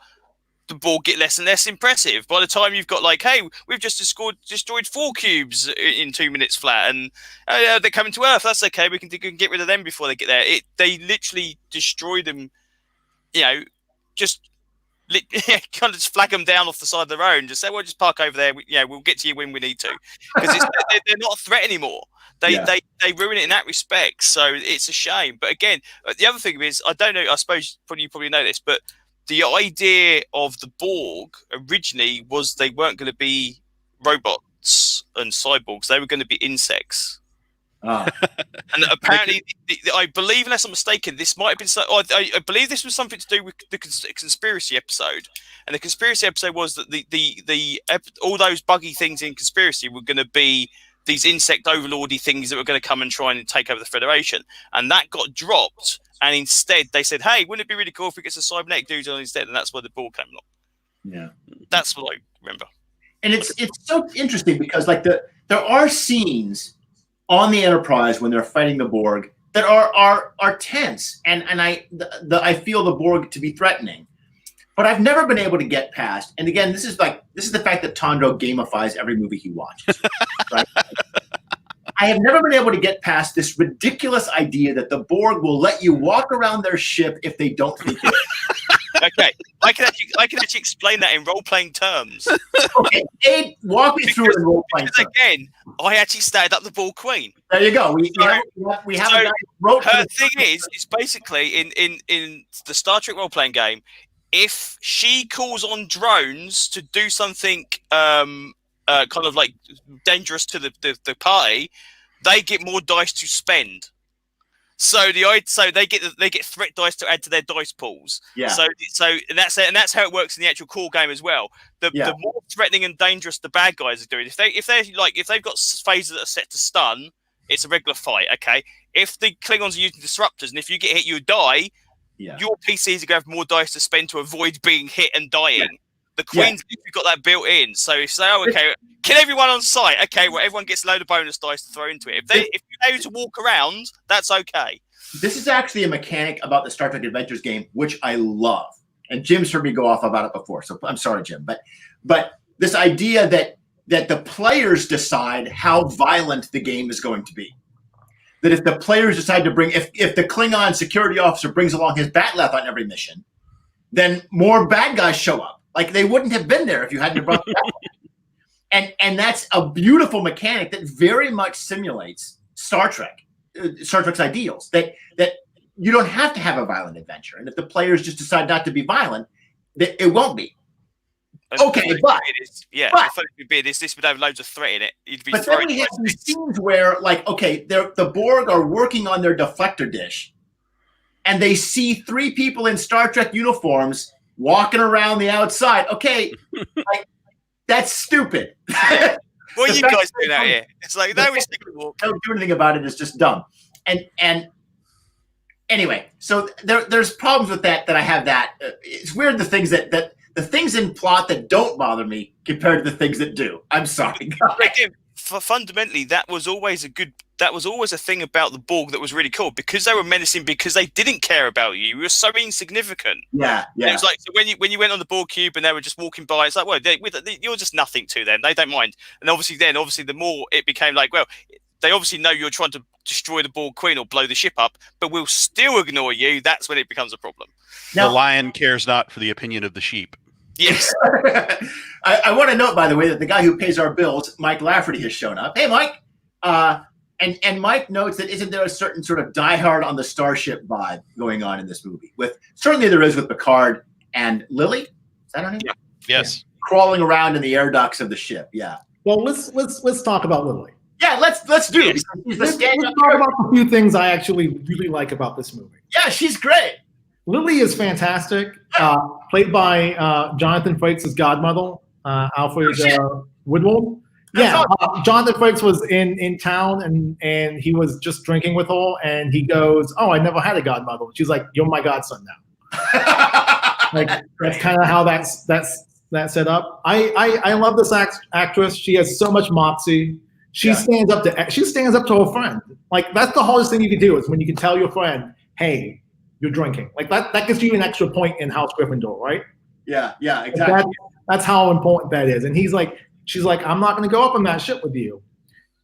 the Borg get less and less impressive. By the time you've got like, hey, we've just destroyed 4 cubes in 2 minutes flat, and they're coming to Earth. That's okay. We can get rid of them before they get there. They literally destroy them. Just kind of just flag them down off the side of the road and just say, well, just park over there. We'll get to you when we need to, because they're not a threat anymore. They ruin it in that respect. So it's a shame. But again, the other thing is, I don't know, I suppose you probably know this, but the idea of the Borg originally was they weren't going to be robots and cyborgs. They were going to be insects. And apparently, I believe, unless I'm mistaken, this might have been. I believe this was something to do with the conspiracy episode. And the conspiracy episode was that the all those buggy things in conspiracy were going to be these insect overlordy things that were going to come and try and take over the Federation. And that got dropped. And instead, they said, "Hey, wouldn't it be really cool if we get some cybernetic dudes on instead?" And that's where the Borg came along. Yeah, that's what I remember. And it's so interesting because like there are scenes on the Enterprise when they're fighting the Borg that are tense, and I feel the Borg to be threatening, but I've never been able to get past. And again, this is the fact that Tondro gamifies every movie he watches. Right? I have never been able to get past this ridiculous idea that the Borg will let you walk around their ship if they don't think it. Okay, I can actually explain that in role-playing terms. Okay, Abe, walk me through it in role-playing terms. Again, I actually started up the Borg Queen. There you go. We have a guy who wrote her thing is basically in the Star Trek role-playing game, if she calls on drones to do something kind of like dangerous to the party, they get more dice to spend. So they get threat dice to add to their dice pools. Yeah. So that's how it works in the actual core game as well. The more threatening and dangerous the bad guys are doing, if they've got phases that are set to stun, it's a regular fight. Okay. If the Klingons are using disruptors, and if you get hit, you die. Yeah. Your PCs are going to have more dice to spend to avoid being hit and dying. Yeah. The Queen's got that built in. So if they okay, kill everyone on site. Okay, well everyone gets a load of bonus dice to throw into it. If you're able to walk around, that's okay. This is actually a mechanic about the Star Trek Adventures game, which I love. And Jim's heard me go off about it before, so I'm sorry, Jim. But this idea that the players decide how violent the game is going to be. that if the players decide to bring, if the Klingon security officer brings along his Batleth on every mission, then more bad guys show up. Like they wouldn't have been there if you hadn't brought the Batleth. And that's a beautiful mechanic that very much simulates Star Trek's ideals. That you don't have to have a violent adventure, and if the players just decide not to be violent, it won't be. Okay, but this would have loads of threat in it. You'd be but then we have these scenes where, like, okay, the Borg are working on their deflector dish, and they see 3 people in Star Trek uniforms walking around the outside. Okay, like, that's stupid. What are you guys doing out here? It's like no, don't do anything about it. It's just dumb. And anyway, so there's problems with that I have that. It's weird the things that the things in plot that don't bother me compared to the things that do. I'm sorry. Again, fundamentally, that was always a thing about the Borg that was really cool because they were menacing because they didn't care about you. You were so insignificant. Yeah. It was like so when you went on the Borg cube and they were just walking by, it's like, well, you're just nothing to them. They don't mind. And obviously, the more it became like, well, they obviously know you're trying to destroy the Borg Queen or blow the ship up, but we'll still ignore you. That's when it becomes a problem. Now, the lion cares not for the opinion of the sheep. Yes. I want to note, by the way, that the guy who pays our bills, Mike Lafferty, has shown up. Hey, Mike. And Mike notes that isn't there a certain sort of diehard on the starship vibe going on in this movie? Certainly there is with Picard and Lily. Is that her name? Yeah. Yes. Yeah. Crawling around in the air ducts of the ship. Yeah. Well, let's talk about Lily. Yeah, let's do it. Let's talk about a few things I actually really like about this movie. Yeah, she's great. Lily is fantastic, played by Jonathan Frakes' godmother, Alfred Woodward. Yeah, Jonathan Frakes was in town and he was just drinking with her, and he goes, "Oh, I never had a godmother." She's like, "You're my godson now." Like that's kind of how that's set up. I love this actress. She has so much moxie. She stands up to her friend. Like that's the hardest thing you can do is when you can tell your friend, "Hey, you're drinking." Like that gives you an extra point in House Gryffindor, right? Yeah, exactly. That's how important that is. And she's like, "I'm not going to go up on that ship with you."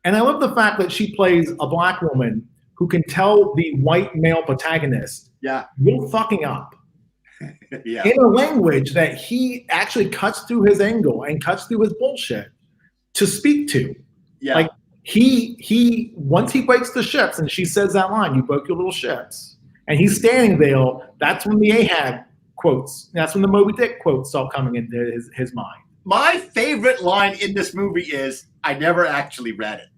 And I love the fact that she plays a black woman who can tell the white male protagonist, "You're fucking up." In a language that he actually cuts through his angle and cuts through his bullshit to speak to. Yeah. Like he once he breaks the ships and she says that line, "You broke your little ships." And he's standing there, that's when the Ahab quotes, that's when the Moby Dick quotes start coming into his mind. My favorite line in this movie is, "I never actually read it."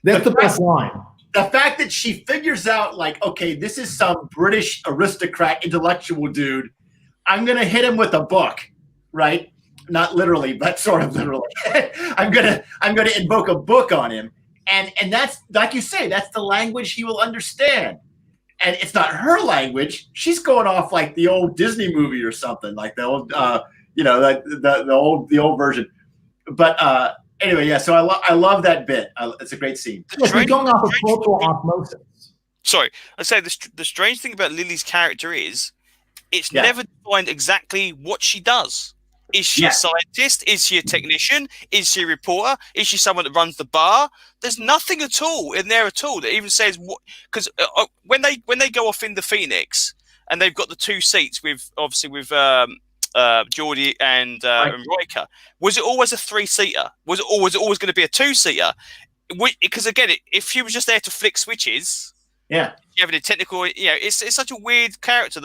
That's the best line. The fact that she figures out, like, okay, this is some British aristocrat intellectual dude. I'm going to hit him with a book, right? Not literally, but sort of literally. I'm gonna invoke a book on him. And that's, like you say, that's the language he will understand. And it's not her language. She's going off like the old Disney movie or something, like the old, the old version. But anyway, yeah. So I love that bit. It's a great scene. We're going off of cultural osmosis. Sorry, I say the strange thing about Lily's character is it's never defined exactly what she does. Is she a scientist? Is she a technician? Is she a reporter? Is she someone that runs the bar? There's nothing at all in there at all that even says what. Because when they go off in the Phoenix and they've got the 2 seats with Geordie and Riker, was it always a 3-seater? Was it always going to be a 2-seater? Because again, if she was just there to flick switches, having a technical, it's such a weird character.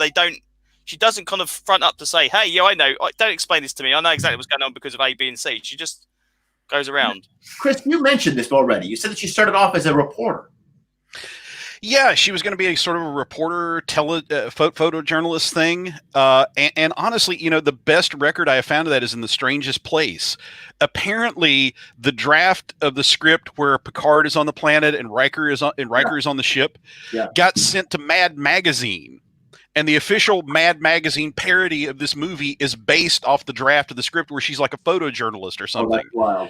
She doesn't kind of front up to say, "Hey, I know. Don't explain this to me. I know exactly what's going on because of A, B, and C." She just goes around. Chris, you mentioned this already. You said that she started off as a reporter. Yeah, she was going to be a sort of a reporter, photojournalist thing. And honestly, the best record I have found of that is in The Strangest Place. Apparently, the draft of the script where Picard is on the planet and Riker is on the ship got sent to Mad Magazine. And the official Mad Magazine parody of this movie is based off the draft of the script where she's like a photojournalist or something. Oh, that's wild.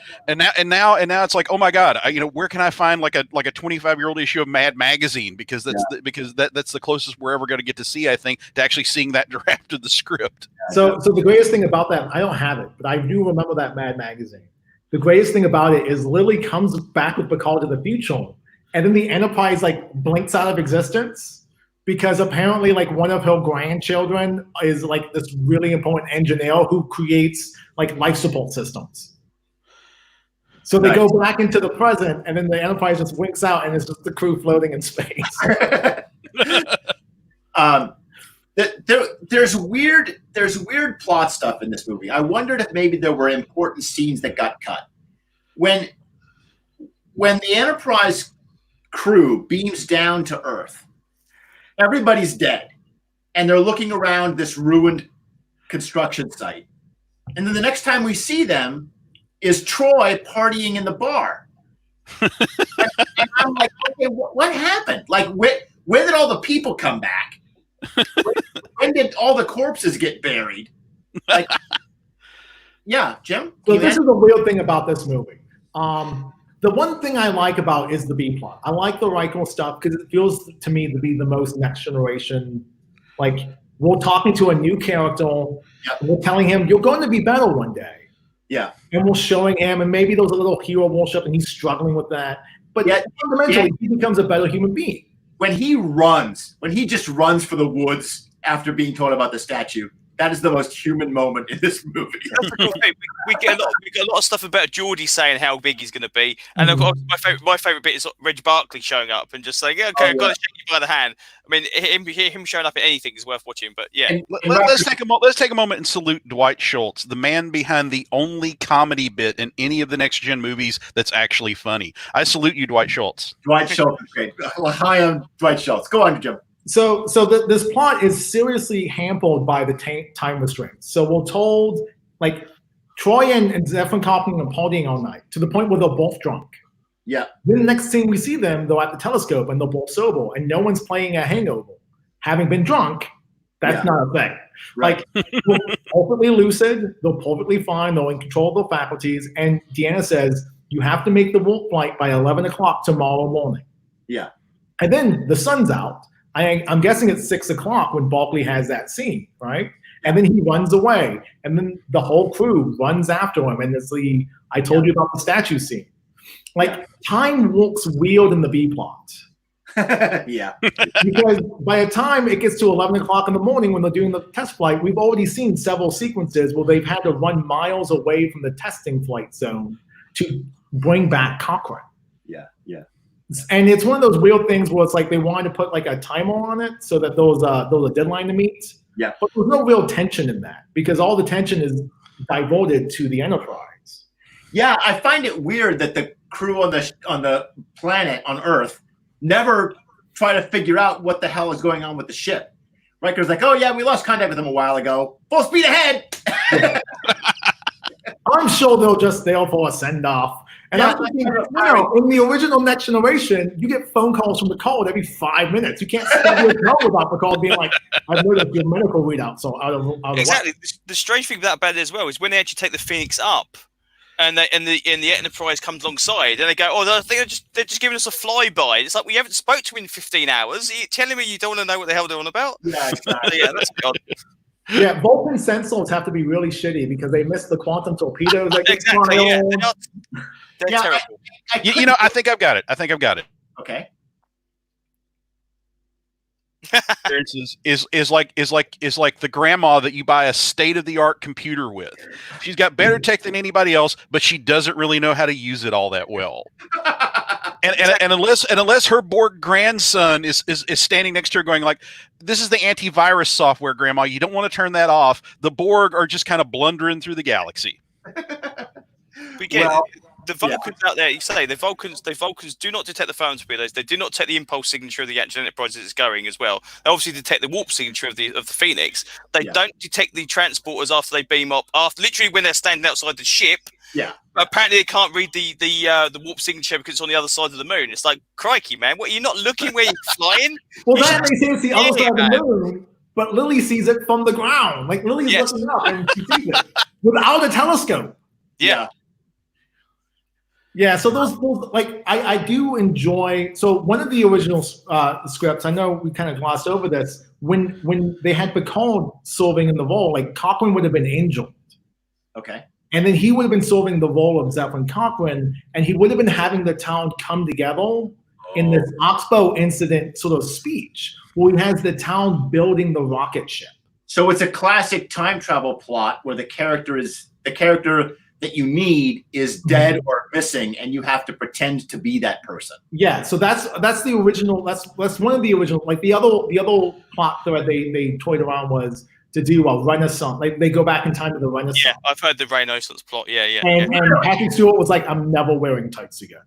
And now it's like, oh my God, where can I find like a 25-year-old issue of Mad Magazine? Because that's the closest we're ever going to get to see, I think, to actually seeing that draft of the script. So the greatest thing about that, I don't have it, but I do remember that Mad Magazine. The greatest thing about it is Lily comes back with Picard to the future, and then the Enterprise like blinks out of existence because apparently like one of her grandchildren is like this really important engineer who creates like life support systems. So they go back into the present, and then the Enterprise just winks out, and it's just the crew floating in space. There's weird plot stuff in this movie. I wondered if maybe there were important scenes that got cut. When the Enterprise crew beams down to Earth, everybody's dead, and they're looking around this ruined construction site. And then the next time we see them is Troy partying in the bar. and I'm like, okay, what happened? Like, when did all the people come back? When did all the corpses get buried? Like, yeah, Jim? So this is the real thing about this movie. The one thing I like about is the B plot. I like the Riker stuff because it feels to me to be the most next generation. Like, we're talking to a new character, and we're telling him, you're going to be better one day. Yeah. And we're showing him, and maybe there's a little hero worship, and he's struggling with that. But fundamentally, he becomes a better human being. When he just runs for the woods after being told about the statue, that is the most human moment in this movie. That's a cool thing. We get a lot of stuff about Geordie saying how big he's going to be, and I've got my favorite bit is Reg Barkley showing up and just saying, "Yeah, okay, I've got to shake you by the hand." I mean, him showing up in anything is worth watching. But yeah, let's take a moment and salute Dwight Schultz, the man behind the only comedy bit in any of the next gen movies that's actually funny. I salute you, Dwight Schultz. Dwight Schultz is great. Well, hi, I'm Dwight Schultz. Go on, Jim. So this plot is seriously hampered by the time restraints. So we're told, like, Troy and Zeph and Copley are partying all night to the point where they're both drunk. Yeah. Then the next scene we see them, they're at the telescope and they're both sober, and no one's playing a hangover. Having been drunk, that's not a thing. Right. Like, they're perfectly lucid, they're perfectly fine, they're in control of their faculties, and Deanna says, you have to make the warp flight by 11 o'clock tomorrow morning. Yeah. And then the sun's out. I'm guessing it's 6 o'clock when Barkley has that scene, right? And then he runs away, and then the whole crew runs after him, and it's the I told you about the statue scene. Like, time looks weird in the B plot. Yeah. Because by the time it gets to 11 o'clock in the morning when they're doing the test flight, we've already seen several sequences where they've had to run miles away from the testing flight zone to bring back Cochrane. Yeah. And it's one of those weird things where it's like they wanted to put like a timer on it so that there was a deadline to meet. Yeah. But there's no real tension in that because all the tension is diverted to the Enterprise. Yeah, I find it weird that the crew on the planet on Earth never try to figure out what the hell is going on with the ship. Riker's like, oh yeah, we lost contact with them a while ago. Full speed ahead. I'm sure they're just there for a send off. And I'm thinking, in the original Next Generation, you get phone calls from the code every 5 minutes. You can't schedule a call without the call being like, I've noticed your medical readout. So out of exactly. The strange thing about it as well is when they actually take the Phoenix up, and the Enterprise comes alongside, and they go, "Oh, I think they're just giving us a flyby." It's like we haven't spoke to him in 15 hours. Are you telling me you don't want to know what the hell they're on about? Yeah, exactly. Yeah, that's odd. Yeah, Vulcan sensors have to be really shitty because they miss the quantum torpedoes. Exactly. Yeah, they're terrible. I think I've got it. Okay. is like the grandma that you buy a state-of-the-art computer with. She's got better tech than anybody else, but she doesn't really know how to use it all that well. And unless her Borg grandson is standing next to her going like, this is the antivirus software, grandma, you don't want to turn that off. The Borg are just kind of blundering through the galaxy. We get the Vulcans out there. You say the Vulcans do not detect the phone torpedoes. They do not detect the impulse signature of the actual Enterprise as it's going as well. They obviously detect the warp signature of the Phoenix. They don't detect the transporters after they beam up. After literally when they're standing outside the ship. Yeah. Apparently they can't read the warp signature because it's on the other side of the moon. It's like, crikey, man, what, are you not looking where you're flying? Well, that makes sense. The other side of the moon, but Lily sees it from the ground. Like Lily's looking up and she sees it without a telescope. Yeah. Yeah, so those like I do enjoy. So one of the original scripts, I know we kind of glossed over this. When they had Picard serving in the role, like Cochrane would have been injured. Okay. And then he would have been serving the role of Zeppelin Cochrane, and he would have been having the town come together in this Oxbow incident sort of speech, where he has the town building the rocket ship. So it's a classic time travel plot where the character that you need is dead or missing, and you have to pretend to be that person. Yeah, so that's the original. That's one of the original. Like the other plot thread they toyed around was to do a Renaissance. Like they go back in time to the Renaissance. Yeah, I've heard the Renaissance plot. Yeah. And Patrick Stewart was like, "I'm never wearing tights again."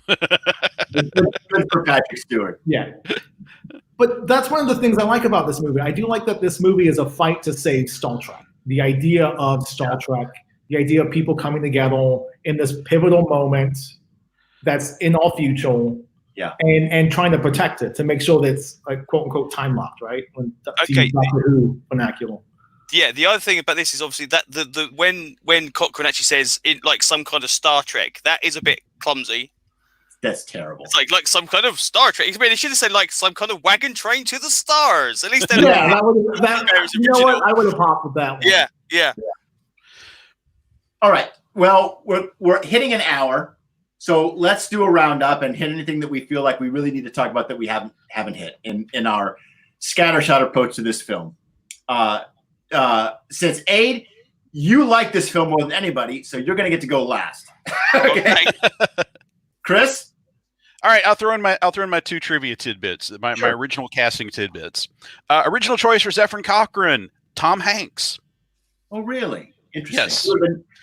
Good for Patrick Stewart. Yeah. But that's one of the things I like about this movie. I do like that this movie is a fight to save Star Trek. The idea of Star Trek, the idea of people coming together in this pivotal moment that's in our future, and trying to protect it, to make sure that it's like quote unquote time locked, right? Okay. Doctor Who vernacular. Yeah, the other thing about this is obviously that the when Cochrane actually says in like some kind of Star Trek, that is a bit clumsy. That's terrible. It's like some kind of Star Trek. I mean, they should have said like some kind of wagon train to the stars. At least you know what? I would have hopped with that one. Yeah. All right. Well, we're hitting an hour, so let's do a roundup and hit anything that we feel like we really need to talk about that we haven't hit in our scattershot approach to this film. Since Aid, you like this film more than anybody, so you're going to get to go last. Okay. Chris? All right, I'll throw in my two trivia tidbits, my original casting tidbits. Original choice for Zephyr Cochrane, Tom Hanks. Oh, really? Interesting. Yes.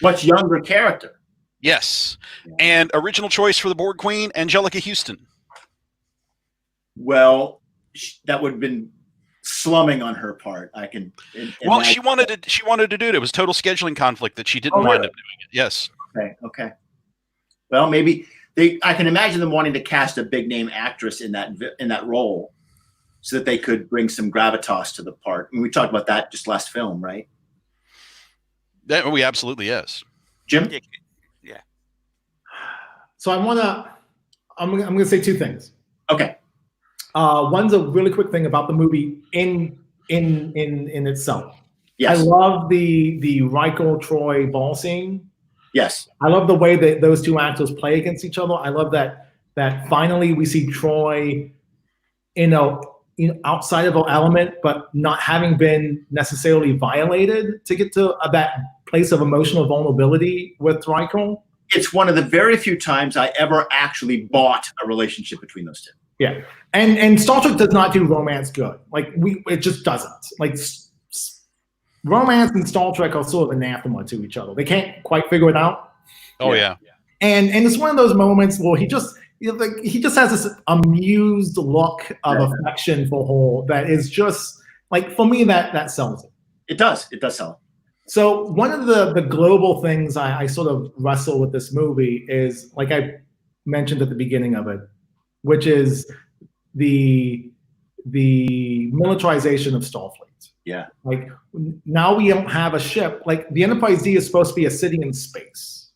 Much younger character. Yes. Yeah. And original choice for the Borg Queen, Angelica Houston. Well, that would have been slumming on her part. I can. Well, she wanted to do it. It was total scheduling conflict that she didn't wind up doing it. Yes. Okay. Well, maybe. I can imagine them wanting to cast a big name actress in that role, so that they could bring some gravitas to the part. I mean, we talked about that just last film, right? We absolutely yes. Jim? Yeah. So I'm gonna say two things. Okay. One's a really quick thing about the movie in itself. Yes. I love the Riker Troy ball scene. Yes. I love the way that those two actors play against each other. I love that finally we see Troy, outside of our element, but not having been necessarily violated to get to that place of emotional vulnerability with Riker. It's one of the very few times I ever actually bought a relationship between those two. Yeah. And Star Trek does not do romance good. It just doesn't. Romance and Star Trek are sort of anathema to each other. They can't quite figure it out. Oh yeah. And it's one of those moments where he just has this amused look of affection for her that is just for me that sells it. It does sell it. So one of the global things I sort of wrestle with this movie is, like I mentioned at the beginning of it, which is the militarization of Starfleet. Yeah. Now we don't have a ship. The Enterprise D is supposed to be a city in space.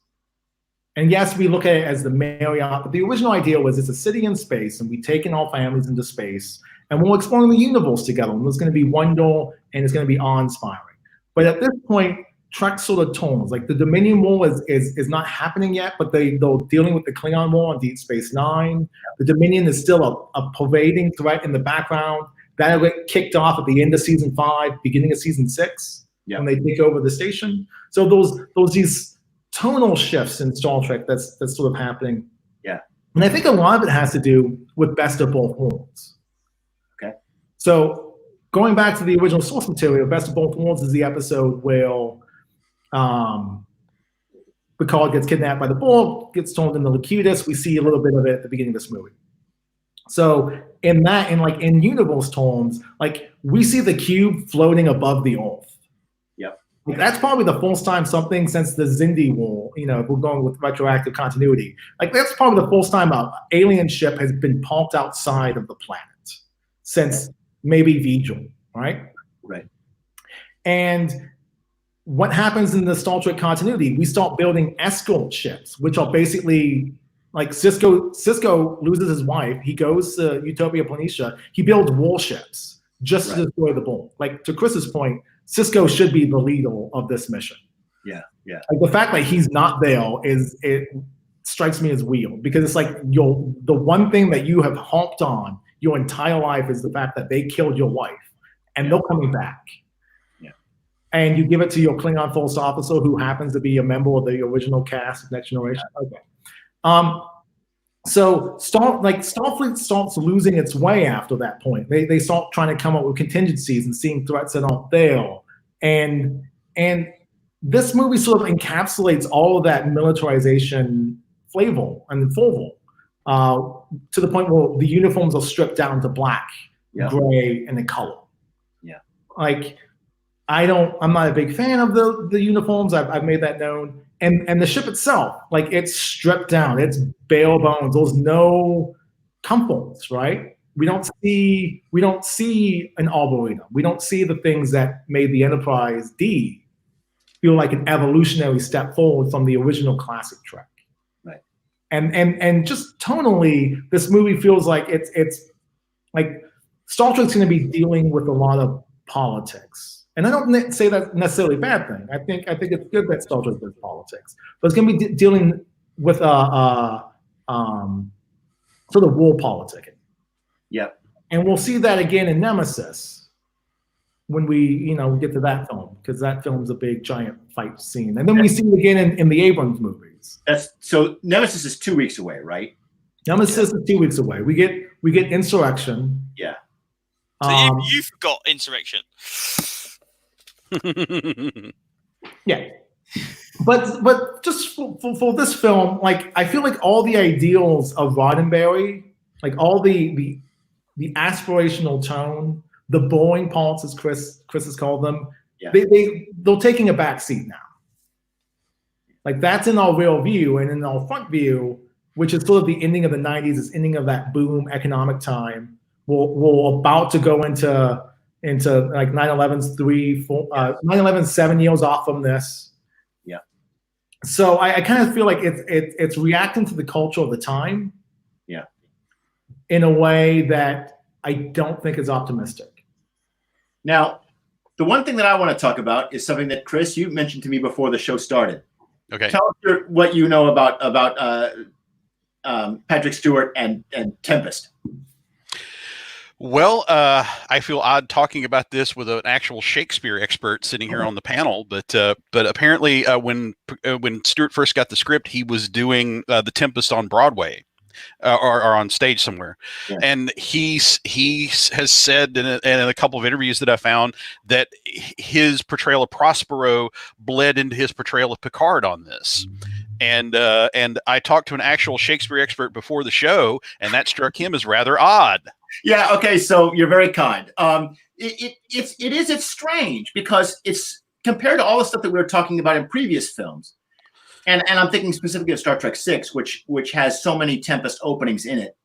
And yes, we look at it as the Marriott, but the original idea was it's a city in space, and we take in all families into space, and we'll explore the universe together. And there's going to be wonder, and it's going to be awe-inspiring. But at this point, Trek sort of tones. The Dominion War is not happening yet, but they're dealing with the Klingon War on Deep Space Nine. The Dominion is still a pervading threat in the background. That'll get kicked off at the end of season 5, beginning of season 6, when they take over the station. So these tonal shifts in Star Trek that's sort of happening. Yeah. And I think a lot of it has to do with Best of Both Worlds. Okay. So going back to the original source material, Best of Both Worlds is the episode where Picard gets kidnapped by the Borg, gets thrown into Locutus. We see a little bit of it at the beginning of this movie. So in universe terms, we see the cube floating above the Earth. Yep. That's probably the first time something since the Xindi War, if we're going with retroactive continuity. That's probably the first time an alien ship has been parked outside of the planet since maybe Vigil, right? Right. And what happens in the Star Trek continuity? We start building escort ships, which are basically Cisco loses his wife. He goes to Utopia Planitia. He builds warships just to destroy the Borg. To Chris's point, Cisco should be the leader of this mission. Yeah. The fact that he's not there strikes me as weird, because it's like the one thing that you have harped on your entire life is the fact that they killed your wife, and they're coming back. Yeah. And you give it to your Klingon first officer, who happens to be a member of the original cast of Next Generation. Okay. So Starfleet starts losing its way after that point. They start trying to come up with contingencies and seeing threats that aren't there. And this movie sort of encapsulates all of that militarization flavor and fervor, to the point where the uniforms are stripped down to black, gray, and the color. Yeah. Like, I'm not a big fan of the uniforms. I've made that known. And the ship itself, like, it's stripped down. It's bare bones. There's no comforts, right? We don't see an arboretum. We don't see the things that made the Enterprise D feel like an evolutionary step forward from the original classic Trek. Right. And just tonally, this movie feels like it's like Star Trek's going to be dealing with a lot of politics. And I don't say that's necessarily a bad thing. I think it's good that Star Trek does politics, but it's going to be dealing with sort of war politicking. Yep. And we'll see that again in Nemesis when we get to that film, because that film's a big giant fight scene, and then we see it again in the Abrams movies. So Nemesis is 2 weeks away, right? Nemesis is 2 weeks away. We get Insurrection. Yeah. So you forgot Insurrection. Yeah, but just for this film, like, I feel like all the ideals of Roddenberry, like all the aspirational tone, the boring parts, as Chris has called them, they're taking a back seat now. Like, that's in our real view, and in our front view, which is sort of the ending of the 90s, is ending of that boom economic time. We're about to go into like 9/11's 9/11's 7 years off from this. Yeah. So I kind of feel like it's reacting to the culture of the time. Yeah. In a way that I don't think is optimistic. Now, the one thing that I want to talk about is something that, Chris, you mentioned to me before the show started. Okay. Tell us what you know about Patrick Stewart and Tempest. Well, I feel odd talking about this with an actual Shakespeare expert sitting here on the panel, but apparently when Stewart first got the script, he was doing The Tempest on Broadway. Or on stage somewhere, and he has said in a couple of interviews that I found that his portrayal of Prospero bled into his portrayal of Picard on this, and I talked to an actual Shakespeare expert before the show, and that struck him as rather odd. Yeah. Okay. So you're very kind. It's strange, because it's compared to all the stuff that we were talking about in previous films. And I'm thinking specifically of Star Trek VI, which has so many Tempest openings in it.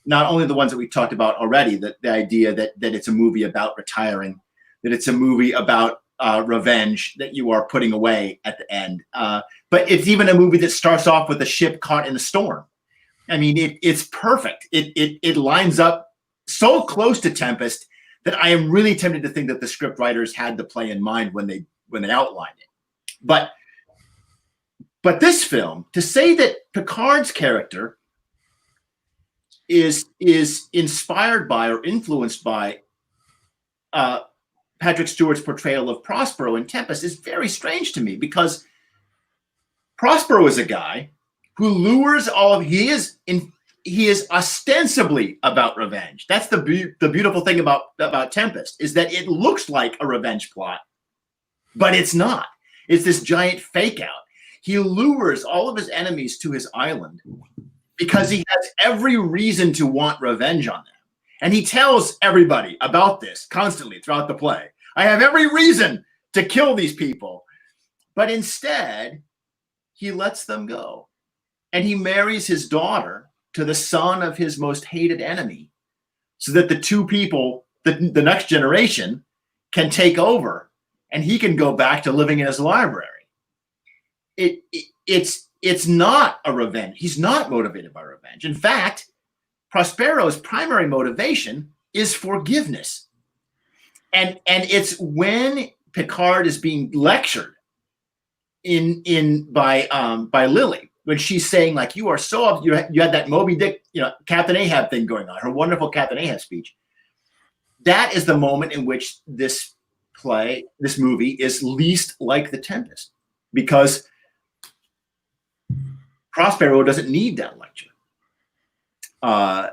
Not only the ones that we talked about already, the idea that it's a movie about retiring, that it's a movie about revenge that you are putting away at the end. But it's even a movie that starts off with a ship caught in a storm. I mean, it's perfect. It lines up so close to Tempest that I am really tempted to think that the script writers had the play in mind when they outlined it. But this film, to say that Picard's character is inspired by or influenced by Patrick Stewart's portrayal of Prospero in Tempest is very strange to me, because Prospero is a guy who lures he is ostensibly about revenge. That's the beautiful thing about Tempest, is that it looks like a revenge plot, but it's not. It's this giant fake out. He lures all of his enemies to his island because he has every reason to want revenge on them. And he tells everybody about this constantly throughout the play. I have every reason to kill these people. But instead, he lets them go. And he marries his daughter to the son of his most hated enemy, so that the two people, the next generation, can take over, and he can go back to living in his library. It's not a revenge. He's not motivated by revenge. In fact, Prospero's primary motivation is forgiveness. And it's when Picard is being lectured by Lily, when she's saying like, you are so, you had that Moby Dick, Captain Ahab thing going on, her wonderful Captain Ahab speech. That is the moment in which this movie is least like The Tempest, because Prospero doesn't need that lecture. I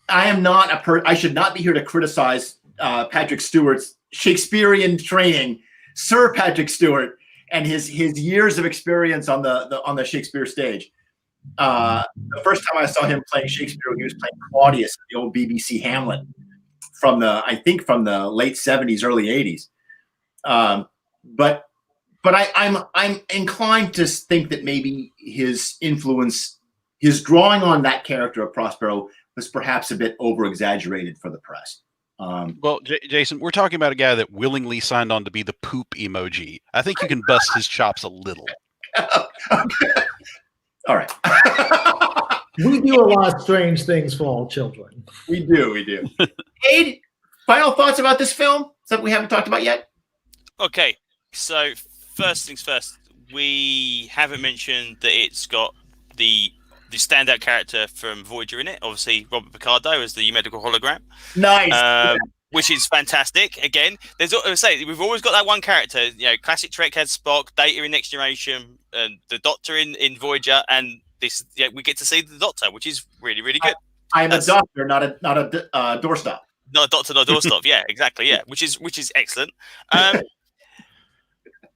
am not I should not be here to criticize Patrick Stewart's Shakespearean training, Sir Patrick Stewart, and his years of experience on the Shakespeare stage. The first time I saw him playing Shakespeare, he was playing Claudius, the old BBC Hamlet from the late 70s, early 80s. But I'm inclined to think that maybe his influence, his drawing on that character of Prospero, was perhaps a bit over-exaggerated for the press. Well, Jason, we're talking about a guy that willingly signed on to be the poop emoji. I think you can bust his chops a little. Okay. All right. We do a lot of strange things for all children. We do. Aid, final thoughts about this film? Something we haven't talked about yet? Okay, so first things first, we haven't mentioned that it's got the standout character from Voyager in it. Obviously, Robert Picardo as the medical hologram. Nice. Which is fantastic. Again, we've always got that one character. Classic Trek had Spock, Data in Next Generation, and the Doctor in Voyager, and this. We get to see the Doctor, which is really, really good. I'm a doctor, not a doorstop. Not a doctor, not a doorstop. Yeah, exactly. Yeah, which is excellent.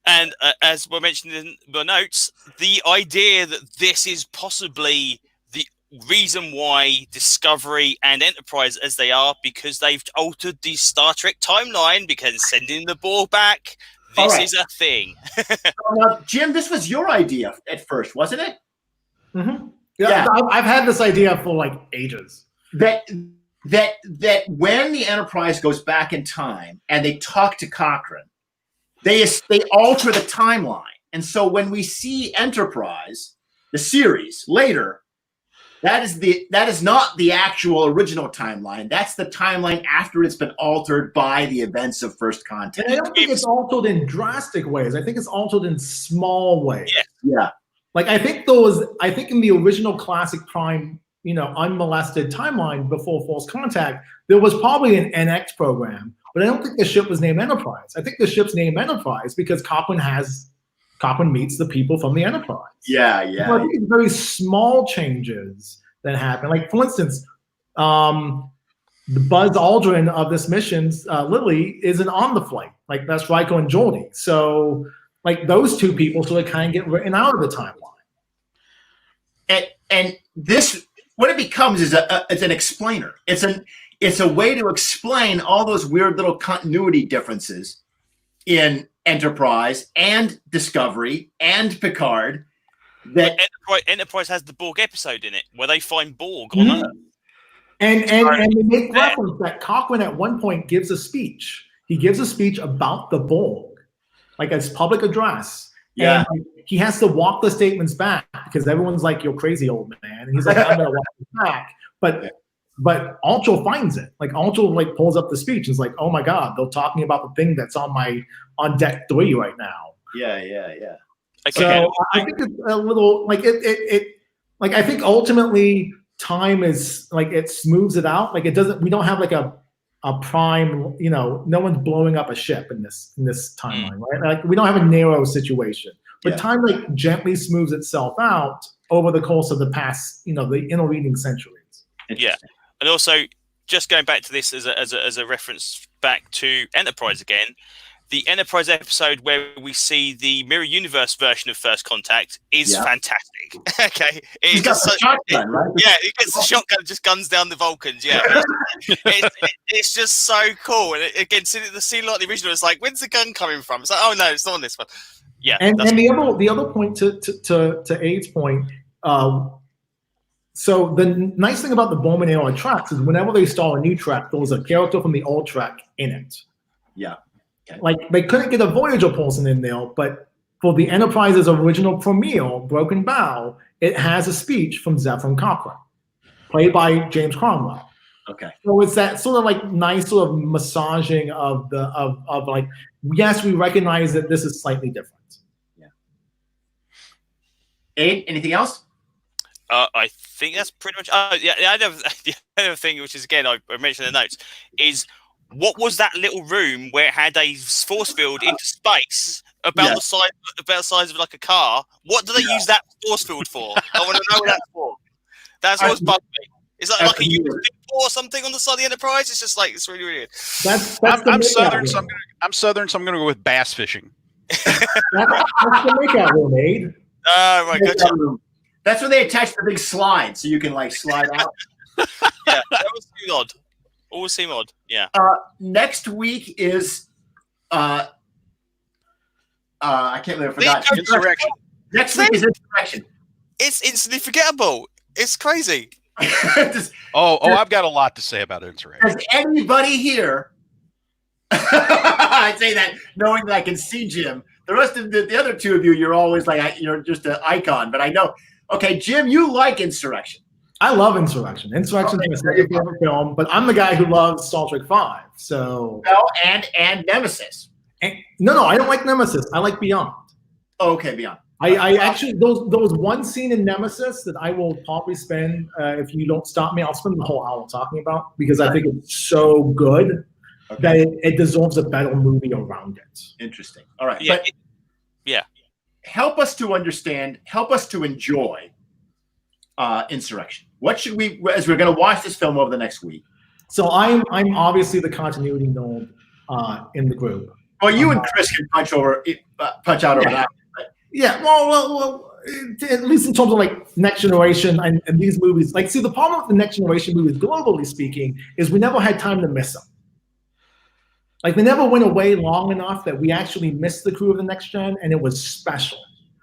And as we mentioned in the notes, the idea that this is possibly the reason why Discovery and Enterprise as they are, because they've altered the Star Trek timeline, because sending the Borg back, this is a thing. Jim, this was your idea at first, wasn't it? Mm-hmm. Yeah. I've had this idea for like ages. That when the Enterprise goes back in time and they talk to Cochrane, they alter the timeline. And so when we see Enterprise, the series, later, that is not the actual original timeline. That's the timeline after it's been altered by the events of First Contact. And I don't think it's altered in drastic ways. I think it's altered in small ways. Yeah. Like I think in the original classic Prime, unmolested timeline before First Contact, there was probably an NX program, but I don't think the ship was named Enterprise. I think the ship's named Enterprise because Cochrane meets the people from the Enterprise. Yeah. So I think it's very small changes that happen. Like for instance, the Buzz Aldrin of this mission, Lily, isn't on the flight. Like that's Riker and Geordi. So like those two people sort of kind of get written out of the timeline. And this, what it becomes is it's an explainer. It's a way to explain all those weird little continuity differences in Enterprise and Discovery and Picard. That Enterprise has the Borg episode in it where they find Borg on Earth. And they make reference that Cochrane at one point gives a speech. He gives a speech about the Borg, like as public address. Yeah. And he has to walk the statements back because everyone's like, "You're crazy, old man." And he's like, "I'm gonna walk it back." But Ultra finds it. Like Ultra pulls up the speech and is like, "Oh my God, they're talking about the thing that's on deck 3 right now." Yeah. Okay. So I think it's a little I think ultimately time is it smooths it out. Like it doesn't. We don't have like a prime. No one's blowing up a ship in this timeline, right? Like we don't have a narrow situation. But time gently smooths itself out over the course of the past, the intervening centuries. Yeah, and also just going back to this as a reference back to Enterprise again, the Enterprise episode where we see the Mirror Universe version of First Contact is fantastic. Okay, he's got the shotgun, right? Yeah, he gets the shotgun, just guns down the Vulcans. Yeah, it's just so cool. And again, seeing the scene like the original, it's like, when's the gun coming from? It's like, oh no, it's not on this one. Yeah, and the other point to Aid's point. So the nice thing about the Bowman era tracks is whenever they start a new track, there was a character from the old track in it. Yeah. Okay. Like they couldn't get a Voyager person in there, but for the Enterprise's original premiere, Broken Bow, it has a speech from Zefram Cochrane, played by James Cromwell. Okay. So it's that sort of nice sort of massaging of yes, we recognize that this is slightly different. Abe, anything else? I think that's pretty much. The other thing, which is again I mentioned in the notes, is what was that little room where it had a force field into space about the size of like a car? What do they use that force field for? I want to know what that's for. That's what's bugged me. Is that like a USB port or something on the side of the Enterprise? It's just like it's really weird. I'm Southern, so I'm gonna go with bass fishing. That's the makeout room, Abe. Oh my god. That's where they attach the big slide, so you can like slide out. Yeah, that was too odd. Always seem odd. Yeah. Next week is I can't believe I forgot. Insurrection. Next week is Insurrection. It's instantly forgettable. It's crazy. I've got a lot to say about Insurrection. Does anybody here? I say that knowing that I can see Jim. The rest of the other two of you, you're always like you're just an icon. But I know. Okay, Jim, you like Insurrection. I love Insurrection. Insurrection is my favorite film, but I'm the guy who loves Star Trek V. So and Nemesis. No, I don't like Nemesis. I like Beyond. Oh, okay, Beyond. I actually those one scene in Nemesis that I will probably spend if you don't stop me, I'll spend the whole hour talking about because I think it's so good that it deserves a better movie around it. Interesting. All right, yeah, help us to understand. Help us to enjoy Insurrection. What should we, as we're going to watch this film over the next week? So I'm obviously the continuity nerd in the group. Well, you and Chris can punch out over that. Yeah, well, at least in terms of like Next Generation and these movies. Like, see, the problem with the Next Generation movies, globally speaking, is we never had time to miss them. Like, they never went away long enough that we actually missed the crew of the Next Gen, and it was special.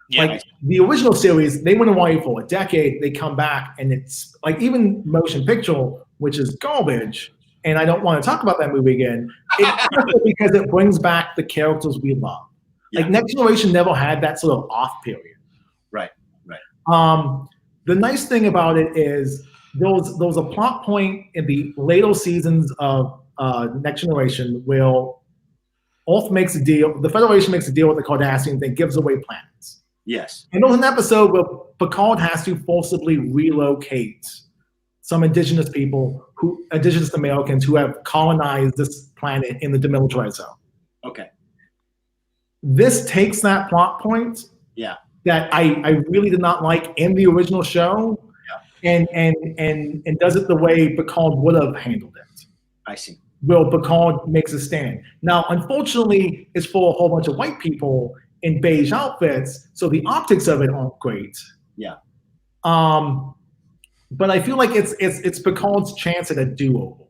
Yeah. Like, the original series, they went away for a decade, they come back, and it's like even Motion Picture, which is garbage, and I don't want to talk about that movie again, it's because it brings back the characters we love. Like, Next Generation never had that sort of off period. Right. The nice thing about it is there was a plot point in the later seasons of Next Generation where Earth makes a deal, the Federation makes a deal with the Cardassians that gives away planets. Yes. And there was an episode where Picard has to forcibly relocate some indigenous Americans who have colonized this planet in the demilitarized zone. Okay. This takes that plot point that I really did not like in the original show and does it the way Picard would have handled it. I see. Well, Picard makes a stand. Now, unfortunately, it's for a whole bunch of white people in beige outfits, so the optics of it aren't great. Yeah. But I feel like it's Picard's chance at a do-over.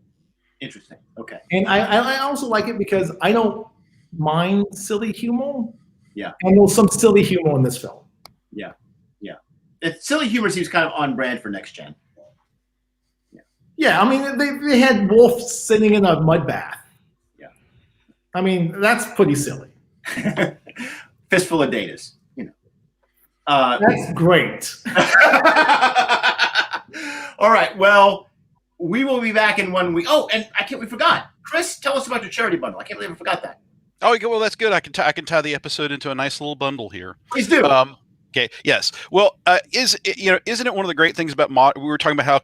Interesting. Okay. And I also like it because I don't mind silly humor. Yeah. And there's some silly humor in this film. Yeah. Silly humor seems kind of on brand for Next Gen. Yeah, I mean, they had Worf sitting in a mud bath. Yeah. I mean, that's pretty silly. Fistful of datas, That's great. All right, well, we will be back in 1 week. Oh, and we forgot. Chris, tell us about your charity bundle. I can't believe I forgot that. Oh, well, that's good. I can tie the episode into a nice little bundle here. Please do. Okay. Yes. Well, isn't it one of the great things about we were talking about how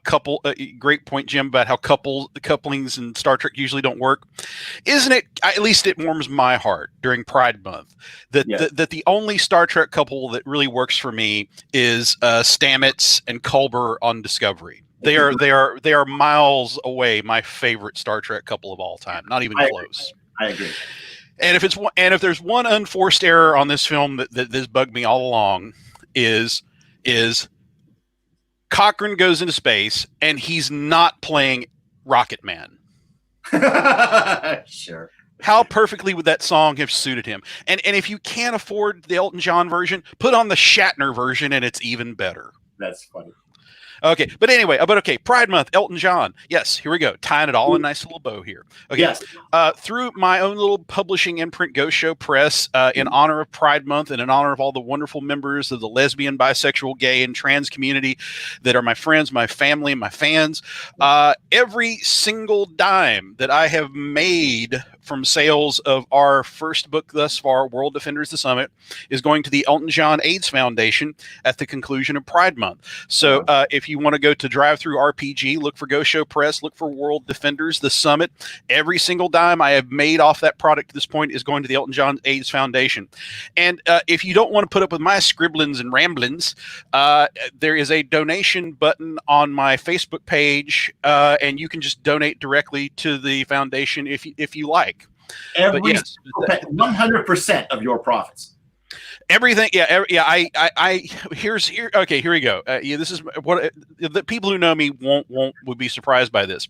great point, Jim, about how the couplings in Star Trek usually don't work. Isn't it? At least it warms my heart during Pride Month that the only Star Trek couple that really works for me is Stamets and Culber on Discovery. They are miles away my favorite Star Trek couple of all time. Not even close. I agree. And if there's one unforced error on this film that has bugged me all along is Cochrane goes into space and he's not playing Rocket Man. Sure. How perfectly would that song have suited him? And if you can't afford the Elton John version, put on the Shatner version and it's even better. That's funny. Okay, but anyway, Pride Month, Elton John. Yes, here we go. Tying it all in a nice little bow here. Okay, yes. Through my own little publishing imprint, Ghost Show Press, in honor of Pride Month and in honor of all the wonderful members of the lesbian, bisexual, gay, and trans community that are my friends, my family, and my fans, every single dime that I have made from sales of our first book thus far, World Defenders: The Summit, is going to the Elton John AIDS Foundation at the conclusion of Pride Month. So if you want to go to Drive-Thru RPG, look for Go Show Press, look for World Defenders: The Summit. Every single dime I have made off that product to this point is going to the Elton John AIDS Foundation. And if you don't want to put up with my scribblings and ramblings, there is a donation button on my Facebook page, and you can just donate directly to the foundation if you like. Every 100% of your profits. Everything, yeah. Okay, here we go. This is what the people who know me would be surprised by this.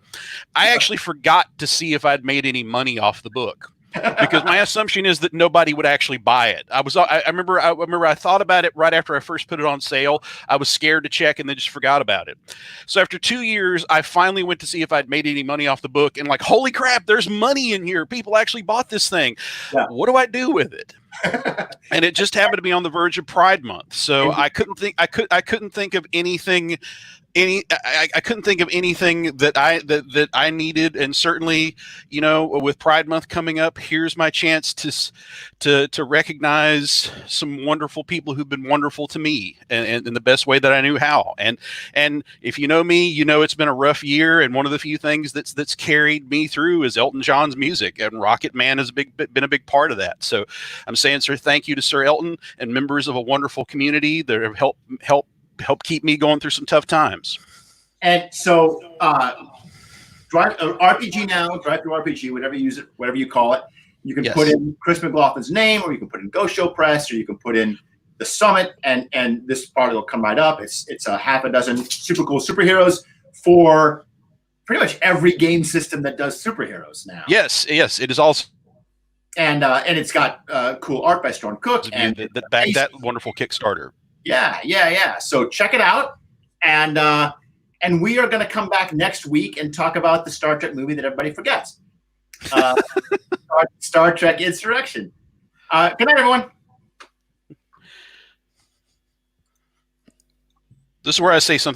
I actually forgot to see if I'd made any money off the book, because my assumption is that nobody would actually buy it. I remember I thought about it right after I first put it on sale. I was scared to check and then just forgot about it. So after 2 years, I finally went to see if I'd made any money off the book, and like, holy crap, there's money in here. People actually bought this thing. Yeah. What do I do with it? And it just happened to be on the verge of Pride Month, so I couldn't think of anything. I couldn't think of anything that I needed, and certainly, with Pride Month coming up, here's my chance to recognize some wonderful people who've been wonderful to me, and in the best way that I knew how. And if you know me, it's been a rough year, and one of the few things that's carried me through is Elton John's music, and Rocket Man has been a big part of that. So I'm saying, sir, thank you to Sir Elton and members of a wonderful community that have help keep me going through some tough times. And so RPG now, Drive-Thru RPG, whatever you call it, you can put in Chris McGlothlin's name, or you can put in Go Show Press, or you can put in the Summit, and this part will come right up. It's a half a dozen super cool superheroes for pretty much every game system that does superheroes now. Yes, it is also. And it's got cool art by Storm Cook and that wonderful Kickstarter. Yeah. So check it out, and we are going to come back next week and talk about the Star Trek movie that everybody forgets, Star Trek Insurrection. Good night, everyone. This is where I say something